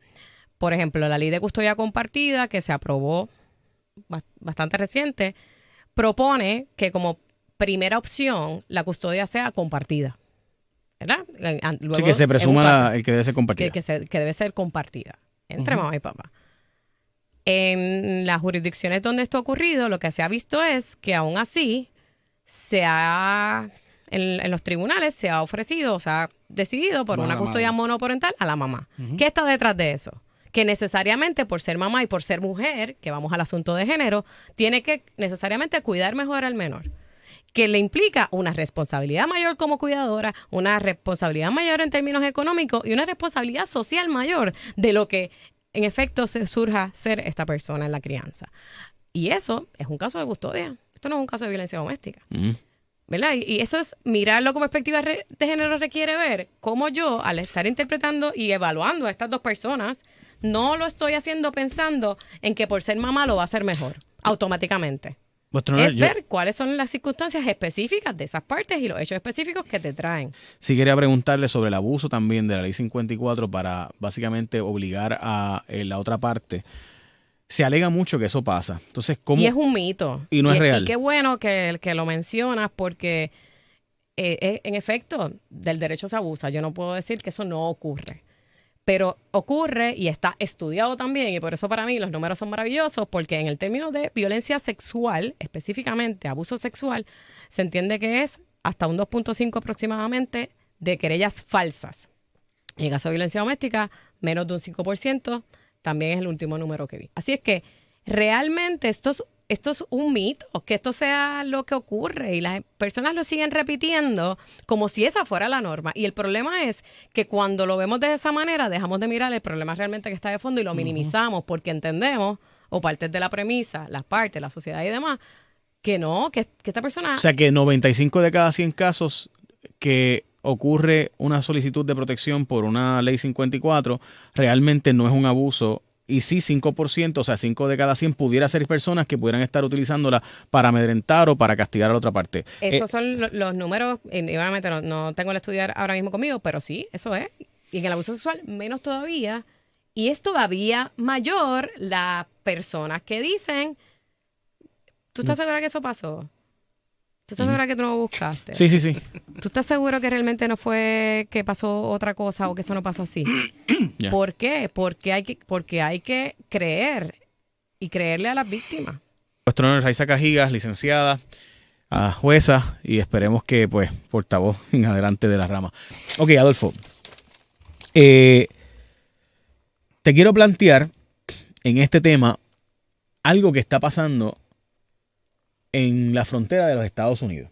por ejemplo, la ley de custodia compartida, que se aprobó bastante reciente, propone que como primera opción la custodia sea compartida, ¿verdad? Luego, sí, que se presuma el que debe ser compartida. Que debe ser compartida entre mamá y papá. En las jurisdicciones donde esto ha ocurrido, lo que se ha visto es que aún así en los tribunales se ha ofrecido, o se ha decidido por una custodia monoparental a la mamá. ¿Qué está detrás de eso? Que necesariamente por ser mamá y por ser mujer, que vamos al asunto de género, tiene que necesariamente cuidar mejor al menor, que le implica una responsabilidad mayor como cuidadora, una responsabilidad mayor en términos económicos y una responsabilidad social mayor de lo que en efecto se surja ser esta persona en la crianza. Y eso es un caso de custodia. Esto no es un caso de violencia doméstica. ¿Verdad? Y eso es mirarlo como perspectiva de género, requiere ver cómo yo, al estar interpretando y evaluando a estas dos personas, no lo estoy haciendo pensando en que por ser mamá lo va a hacer mejor, automáticamente. Ver cuáles son las circunstancias específicas de esas partes y los hechos específicos que te traen. Sí, quería preguntarle sobre el abuso también de la Ley 54 para básicamente obligar a la otra parte. Se alega mucho que eso pasa. Entonces, ¿cómo? Y es un mito. Y no es real. Y qué bueno que lo mencionas, porque en efecto del derecho se abusa. Yo no puedo decir que eso no ocurre. Pero ocurre y está estudiado también, y por eso para mí los números son maravillosos, porque en el término de violencia sexual, específicamente abuso sexual, se entiende que es hasta un 2.5 aproximadamente de querellas falsas. En el caso de violencia doméstica, menos de un 5%, también es el último número que vi. Así es que realmente esto es un mito, que esto sea lo que ocurre, y las personas lo siguen repitiendo como si esa fuera la norma. Y el problema es que cuando lo vemos de esa manera, dejamos de mirar el problema realmente que está de fondo y lo minimizamos porque entendemos, o partes de la premisa, las partes, la sociedad y demás, que no, que esta persona... O sea, que 95 de cada 100 casos que ocurre una solicitud de protección por una ley 54, realmente no es un abuso. Y sí, 5%, o sea, 5 de cada 100 pudiera ser personas que pudieran estar utilizándola para amedrentar o para castigar a la otra parte. Esos son los números, y obviamente no tengo el estudio ahora mismo conmigo, pero sí, eso es. Y en el abuso sexual, menos todavía. Y es todavía mayor las personas que dicen, ¿tú estás segura que eso pasó? ¿Tú estás segura que tú no lo buscaste? Sí, sí, sí. ¿Tú estás seguro que realmente no fue que pasó otra cosa o que eso no pasó así? Yeah. ¿Por qué? Porque hay que creer y creerle a las víctimas. Nuestro honor, Raiza Cajigas, licenciada, jueza, y esperemos que, pues, portavoz en adelante de la rama. Ok, Adolfo. Te quiero plantear en este tema algo que está pasando en la frontera de los Estados Unidos.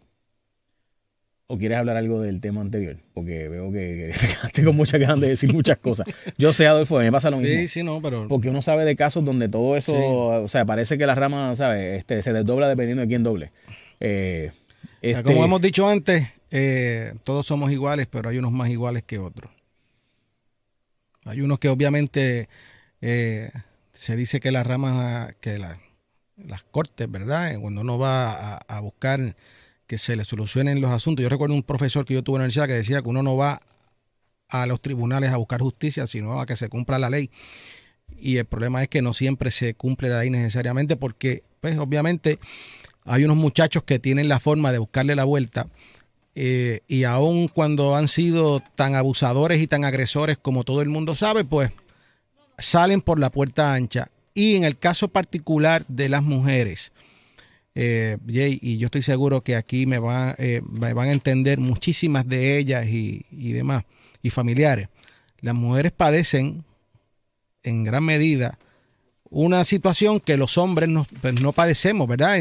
¿O quieres hablar algo del tema anterior? Porque veo que te quedaste con muchas ganas de decir muchas cosas. Yo sé, Adolfo, a mí me pasa lo mismo. Sí, no, pero... Porque uno sabe de casos donde todo eso, sí. O sea, parece que la rama, ¿sabes? Se desdobla dependiendo de quién doble. Como hemos dicho antes, todos somos iguales, pero hay unos más iguales que otros. Hay unos que obviamente se dice que las ramas, las cortes, ¿verdad? Cuando uno va a buscar que se le solucionen los asuntos. Yo recuerdo un profesor que yo tuve en la universidad que decía que uno no va a los tribunales a buscar justicia, sino a que se cumpla la ley. Y el problema es que no siempre se cumple la ley necesariamente porque, pues, obviamente hay unos muchachos que tienen la forma de buscarle la vuelta y aun cuando han sido tan abusadores y tan agresores como todo el mundo sabe, pues salen por la puerta ancha. Y en el caso particular de las mujeres, Jay, y yo estoy seguro que aquí me van a entender muchísimas de ellas y demás, y familiares. Las mujeres padecen en gran medida una situación que los hombres pues no padecemos, ¿verdad?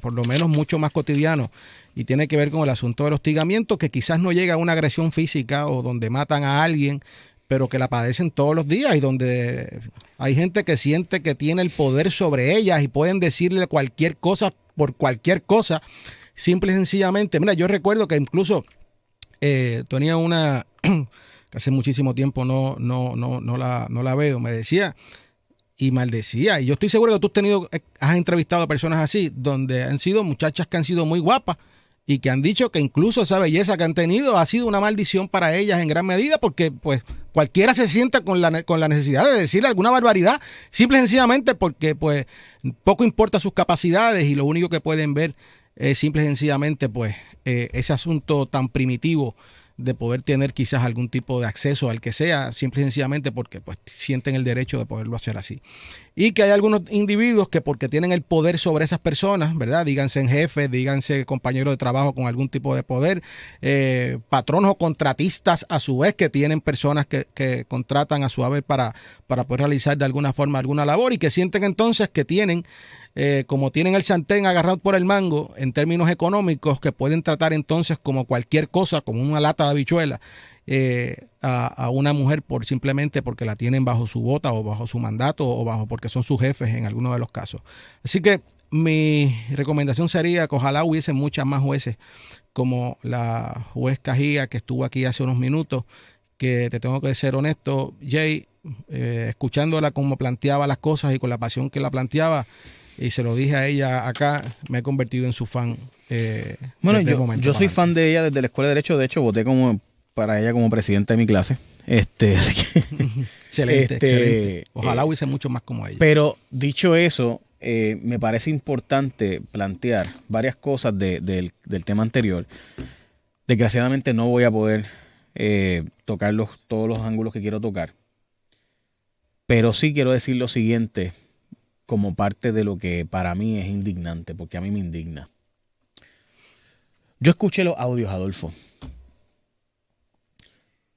Por lo menos mucho más cotidiano, y tiene que ver con el asunto del hostigamiento, que quizás no llega a una agresión física o donde matan a alguien, pero que la padecen todos los días, y donde hay gente que siente que tiene el poder sobre ellas y pueden decirle cualquier cosa por cualquier cosa, simple y sencillamente. Mira, yo recuerdo que incluso tenía una que hace muchísimo tiempo no la veo, me decía y maldecía, y yo estoy seguro que has entrevistado a personas así, donde han sido muchachas que han sido muy guapas y que han dicho que incluso esa belleza que han tenido ha sido una maldición para ellas en gran medida, porque pues cualquiera se sienta con la necesidad de decirle alguna barbaridad, simple y sencillamente porque pues poco importa sus capacidades, y lo único que pueden ver es simple y sencillamente pues ese asunto tan primitivo de poder tener quizás algún tipo de acceso al que sea, simple y sencillamente porque pues sienten el derecho de poderlo hacer así. Y que hay algunos individuos que, porque tienen el poder sobre esas personas, ¿verdad? Díganse jefes, díganse compañeros de trabajo con algún tipo de poder, patronos o contratistas a su vez, que tienen personas que contratan a su vez para poder realizar de alguna forma alguna labor, y que sienten entonces que tienen, como tienen el sartén agarrado por el mango en términos económicos, que pueden tratar entonces como cualquier cosa, como una lata de habichuela, a una mujer simplemente porque la tienen bajo su bota o bajo su mandato o porque son sus jefes en algunos de los casos. Así que mi recomendación sería que ojalá hubiesen muchas más jueces como la juez Cajía, que estuvo aquí hace unos minutos, que te tengo que ser honesto, Jay, escuchándola como planteaba las cosas y con la pasión que la planteaba, y se lo dije a ella acá, me he convertido en su fan. Bueno, yo soy fan de ella desde la Escuela de Derecho. De hecho, voté para ella como presidenta de mi clase. Así que, excelente. Ojalá hubiese mucho más como ella. Pero dicho eso, me parece importante plantear varias cosas del tema anterior. Desgraciadamente no voy a poder tocar todos los ángulos que quiero tocar. Pero sí quiero decir lo siguiente como parte de lo que para mí es indignante, porque a mí me indigna. Yo escuché los audios, Adolfo.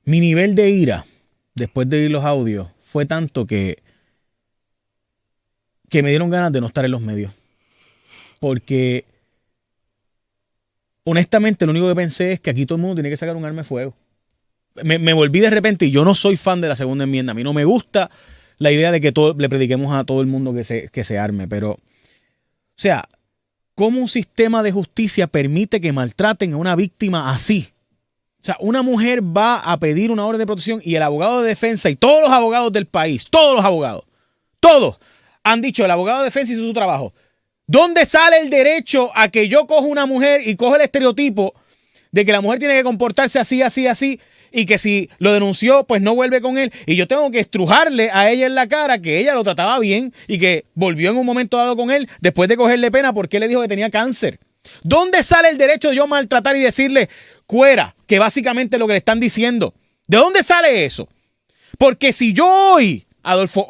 Mi nivel de ira, después de oír los audios, fue tanto que me dieron ganas de no estar en los medios. Porque, honestamente, lo único que pensé es que aquí todo el mundo tiene que sacar un arma de fuego. Me volví de repente, y yo no soy fan de la segunda enmienda. A mí no me gusta la idea de que le prediquemos a todo el mundo que se arme. Pero, o sea, ¿cómo un sistema de justicia permite que maltraten a una víctima así? O sea, una mujer va a pedir una orden de protección y el abogado de defensa y todos los abogados del país, todos los abogados, todos han dicho, el abogado de defensa hizo su trabajo. ¿Dónde sale el derecho a que yo cojo una mujer y cojo el estereotipo de que la mujer tiene que comportarse así, así, así, y que si lo denunció, pues no vuelve con él, y yo tengo que estrujarle a ella en la cara que ella lo trataba bien y que volvió en un momento dado con él después de cogerle pena porque él le dijo que tenía cáncer? ¿Dónde sale el derecho de yo maltratar y decirle cuera, que básicamente es lo que le están diciendo? ¿De dónde sale eso? Porque si yo hoy, Adolfo,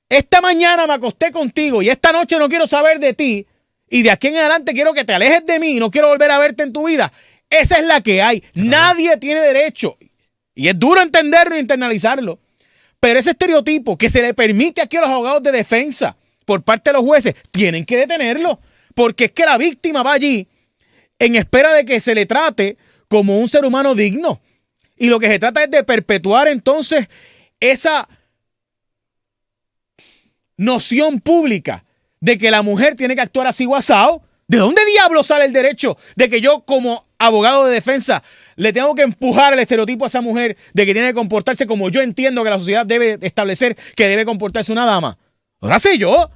esta mañana me acosté contigo y esta noche no quiero saber de ti y de aquí en adelante quiero que te alejes de mí y no quiero volver a verte en tu vida, esa es la que hay. Nadie tiene derecho, y es duro entenderlo e internalizarlo, pero ese estereotipo que se le permite aquí a los abogados de defensa por parte de los jueces, tienen que detenerlo, porque es que la víctima va allí en espera de que se le trate como un ser humano digno, y lo que se trata es de perpetuar entonces esa noción pública de que la mujer tiene que actuar así o asado. ¿De dónde diablos sale el derecho de que yo como abogado de defensa le tengo que empujar el estereotipo a esa mujer de que tiene que comportarse como yo entiendo que la sociedad debe establecer que debe comportarse una dama? Ahora sé yo.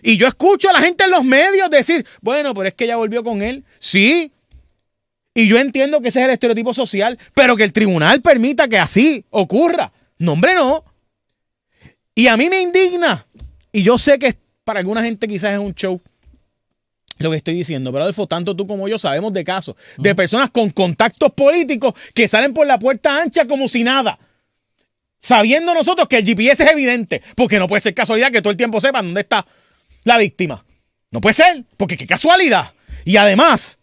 Y yo escucho a la gente en los medios decir, bueno, pero es que ella volvió con él. Sí. Y yo entiendo que ese es el estereotipo social, pero que el tribunal permita que así ocurra. No, hombre, no. Y a mí me indigna. Y yo sé que para alguna gente quizás es un show lo que estoy diciendo, pero Adolfo, tanto tú como yo sabemos de casos de personas con contactos políticos que salen por la puerta ancha como si nada, sabiendo nosotros que el GPS es evidente, porque no puede ser casualidad que todo el tiempo sepan dónde está la víctima. No puede ser, porque qué casualidad. Y además,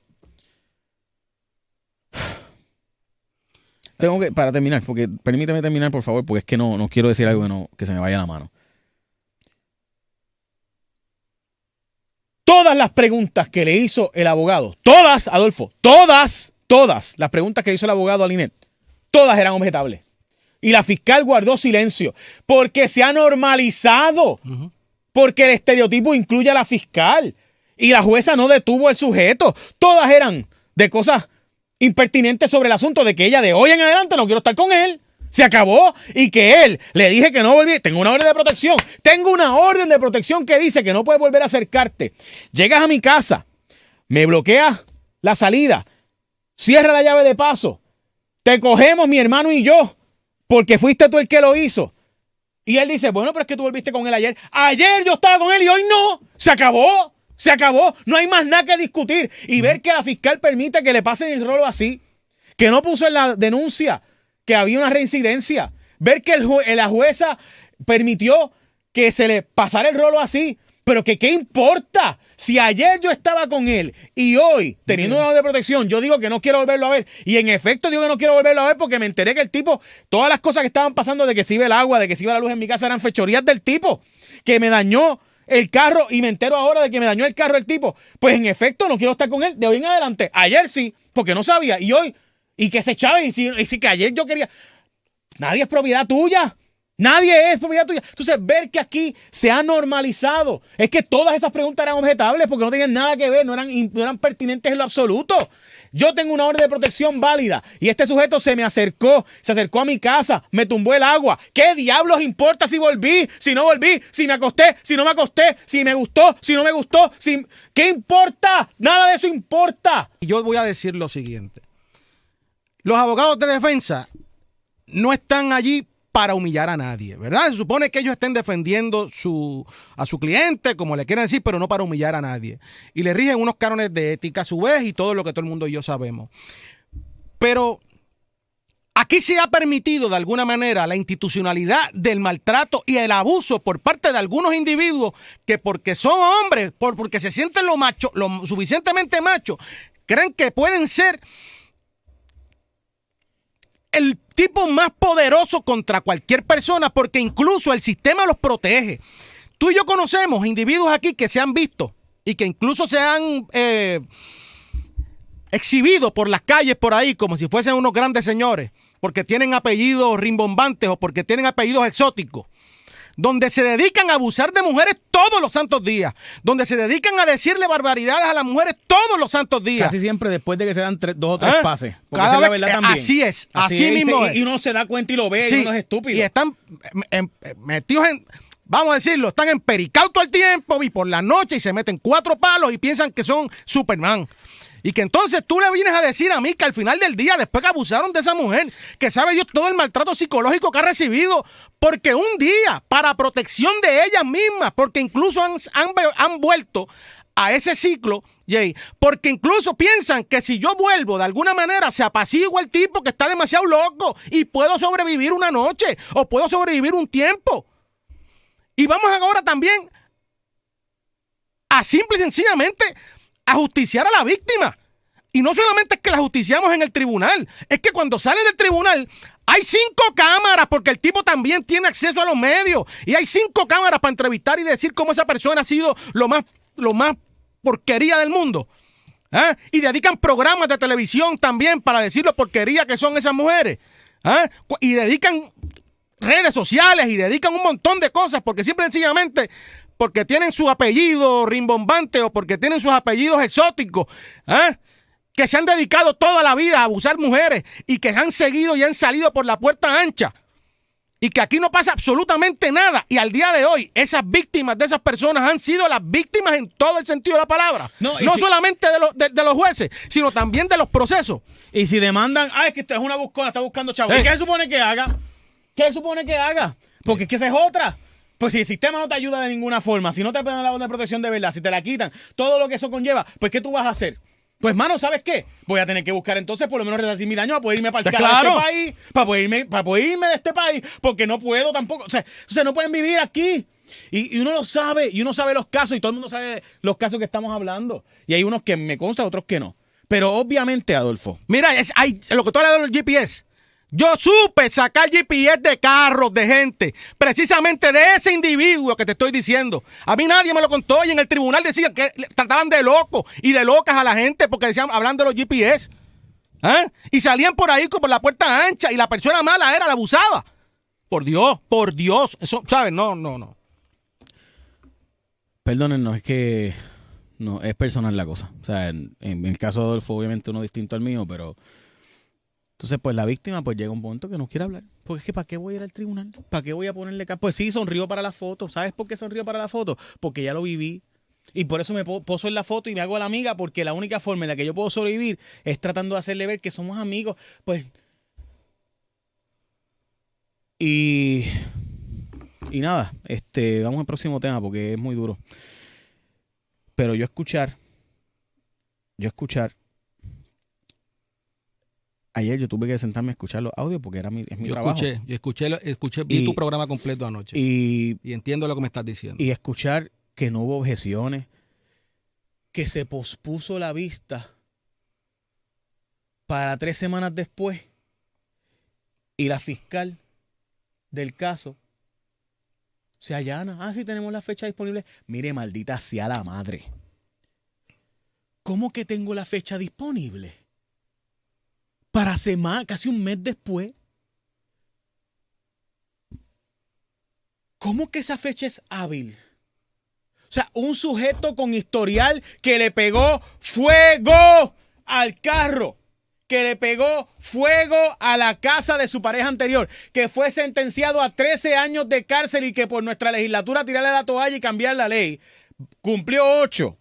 tengo que, para terminar, porque permíteme terminar, por favor, porque es que no quiero decir algo que se me vaya la mano. Todas las preguntas que le hizo el abogado, todas, Adolfo, todas las preguntas que hizo el abogado a Lynette, todas eran objetables. Y la fiscal guardó silencio porque se ha normalizado, porque el estereotipo incluye a la fiscal y la jueza no detuvo al sujeto. Todas eran de cosas impertinentes sobre el asunto de que ella de hoy en adelante no quiero estar con él. Se acabó y que él le dije que no volví. Tengo una orden de protección. Tengo una orden de protección que dice que no puedes volver a acercarte. Llegas a mi casa, me bloqueas la salida, cierra la llave de paso, te cogemos mi hermano y yo porque fuiste tú el que lo hizo. Y él dice, bueno, pero es que tú volviste con él ayer. Ayer yo estaba con él y hoy no. Se acabó. Se acabó. No hay más nada que discutir. Y ver que la fiscal permite que le pasen el rolo así, que no puso en la denuncia que había una reincidencia, ver que la jueza permitió que se le pasara el rolo así, pero que qué importa si ayer yo estaba con él y hoy, teniendo una orden de protección, yo digo que no quiero volverlo a ver. Y en efecto digo que no quiero volverlo a ver porque me enteré que el tipo, todas las cosas que estaban pasando de que se iba el agua, de que se iba la luz en mi casa eran fechorías del tipo, que me dañó el carro y me entero ahora de que me dañó el carro el tipo. Pues en efecto no quiero estar con él de hoy en adelante. Ayer sí, porque no sabía, y hoy, y que se echaba, y si que ayer yo quería. Nadie es propiedad tuya. Nadie es propiedad tuya. Entonces, ver que aquí se ha normalizado. Es que todas esas preguntas eran objetables porque no tenían nada que ver, no eran pertinentes en lo absoluto. Yo tengo una orden de protección válida y este sujeto se acercó a mi casa, me tumbó el agua. ¿Qué diablos importa si volví, si no volví, si me acosté, si no me acosté, si me gustó, si no me gustó? ¿Qué importa? Nada de eso importa. Yo voy a decir lo siguiente. Los abogados de defensa no están allí para humillar a nadie, ¿verdad? Se supone que ellos estén defendiendo a su cliente, como le quieran decir, pero no para humillar a nadie. Y le rigen unos cánones de ética a su vez y todo lo que todo el mundo y yo sabemos. Pero aquí se ha permitido de alguna manera la institucionalidad del maltrato y el abuso por parte de algunos individuos que porque son hombres, porque se sienten lo suficientemente machos, creen que pueden ser el tipo más poderoso contra cualquier persona porque incluso el sistema los protege. Tú y yo conocemos individuos aquí que se han visto y que incluso se han exhibido por las calles por ahí como si fuesen unos grandes señores porque tienen apellidos rimbombantes o porque tienen apellidos exóticos, donde se dedican a abusar de mujeres todos los santos días, donde se dedican a decirle barbaridades a las mujeres todos los santos días. Casi siempre después de que se dan 2 o 3 pases. Cada vez, la verdad también. Así es, así mismo es. Y uno se da cuenta y lo ve, sí, y uno es estúpido. Y están metidos en, vamos a decirlo, están empericados todo el tiempo y por la noche y se meten 4 palos y piensan que son Superman. Y que entonces tú le vienes a decir a mí que al final del día, después que abusaron de esa mujer, que sabe Dios todo el maltrato psicológico que ha recibido, porque un día, para protección de ellas mismas, porque incluso han vuelto a ese ciclo, Jay, porque incluso piensan que si yo vuelvo de alguna manera se apacigua el tipo que está demasiado loco y puedo sobrevivir una noche o puedo sobrevivir un tiempo. Y vamos ahora también a simple y sencillamente a justiciar a la víctima. Y no solamente es que la justiciamos en el tribunal, es que cuando sale del tribunal hay 5 cámaras, porque el tipo también tiene acceso a los medios, y hay 5 cámaras para entrevistar y decir cómo esa persona ha sido lo más porquería del mundo. Y dedican programas de televisión también para decir lo porquería que son esas mujeres. Y dedican redes sociales y dedican un montón de cosas, porque simple y sencillamente porque tienen su apellido rimbombante o porque tienen sus apellidos exóticos, que se han dedicado toda la vida a abusar mujeres y que han seguido y han salido por la puerta ancha y que aquí no pasa absolutamente nada. Y al día de hoy, esas víctimas de esas personas han sido las víctimas en todo el sentido de la palabra. No solamente de los jueces, sino también de los procesos. Y si demandan, es que esto es una buscona, está buscando chavos. ¿Y qué se supone que haga? ¿Qué se supone que haga? Porque es que esa es otra. Pues si el sistema no te ayuda de ninguna forma, si no te dan la orden de protección de verdad, si te la quitan, todo lo que eso conlleva, pues ¿qué tú vas a hacer? Pues, mano, ¿sabes qué? Voy a tener que buscar entonces por lo menos resarcir mi daño para poder irme para el cara de este país, para poder irme de este país, porque no puedo tampoco. O sea, no pueden vivir aquí. Y uno lo sabe, y uno sabe los casos, y todo el mundo sabe los casos que estamos hablando. Y hay unos que me consta, otros que no. Pero obviamente, Adolfo. Mira, hay lo que tú hablas de los GPS. Yo supe sacar GPS de carros, de gente, precisamente de ese individuo que te estoy diciendo. A mí nadie me lo contó y en el tribunal decían que trataban de locos y de locas a la gente porque decían, hablando de los GPS. Y salían por ahí como por la puerta ancha y la persona mala era la abusada. Por Dios. Eso, ¿sabes? No. Perdónennos, es que no es personal la cosa. O sea, en el caso de Adolfo, obviamente uno distinto al mío, pero entonces, pues la víctima pues llega a un punto que no quiere hablar. Porque es que ¿para qué voy a ir al tribunal? ¿Para qué voy a ponerle cara? Pues sí, sonrió para la foto. ¿Sabes por qué sonrió para la foto? Porque ya lo viví. Y por eso me poso en la foto y me hago a la amiga, porque la única forma en la que yo puedo sobrevivir es tratando de hacerle ver que somos amigos. Pues. Y nada, vamos al próximo tema porque es muy duro. Pero yo escuchar. Ayer yo tuve que sentarme a escuchar los audios porque es mi trabajo. Vi tu programa completo anoche. Y entiendo lo que me estás diciendo. Y escuchar que no hubo objeciones, que se pospuso la vista para 3 semanas después y la fiscal del caso se allana. Sí, tenemos la fecha disponible. Mire, maldita sea la madre. ¿Cómo que tengo la fecha disponible? Para casi un mes después. ¿Cómo que esa fecha es hábil? O sea, un sujeto con historial que le pegó fuego al carro, que le pegó fuego a la casa de su pareja anterior, que fue sentenciado a 13 años de cárcel y que por nuestra legislatura tirarle la toalla y cambiar la ley, cumplió 8.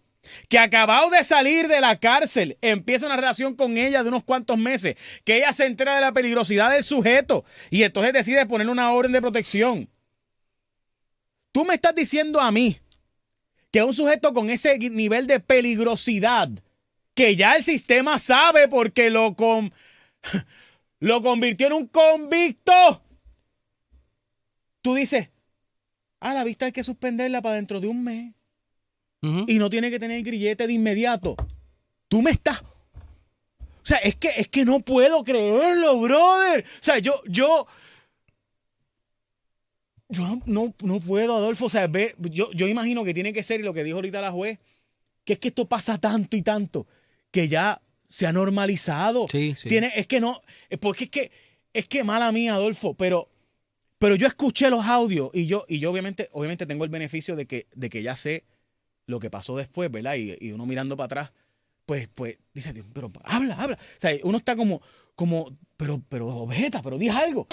Que acabado de salir de la cárcel, empieza una relación con ella de unos cuantos meses, que ella se entera de la peligrosidad del sujeto y entonces decide ponerle una orden de protección. Tú me estás diciendo a mí que un sujeto con ese nivel de peligrosidad, que ya el sistema sabe porque lo convirtió en un convicto, tú dices, la vista hay que suspenderla para dentro de un mes. Y no tiene que tener grillete de inmediato. Tú me estás... O sea, es que no puedo creerlo, brother. O sea, yo no puedo, Adolfo. O sea, yo imagino que tiene que ser, y lo que dijo ahorita la juez, que es que esto pasa tanto y tanto, que ya se ha normalizado. Sí. Es que no... Porque es que mala mía, Adolfo, pero yo escuché los audios y yo obviamente tengo el beneficio de que ya sé lo que pasó después, ¿verdad? Y uno mirando para atrás, pues dice, pero habla. O sea, uno está como, pero objeta, pero diga algo.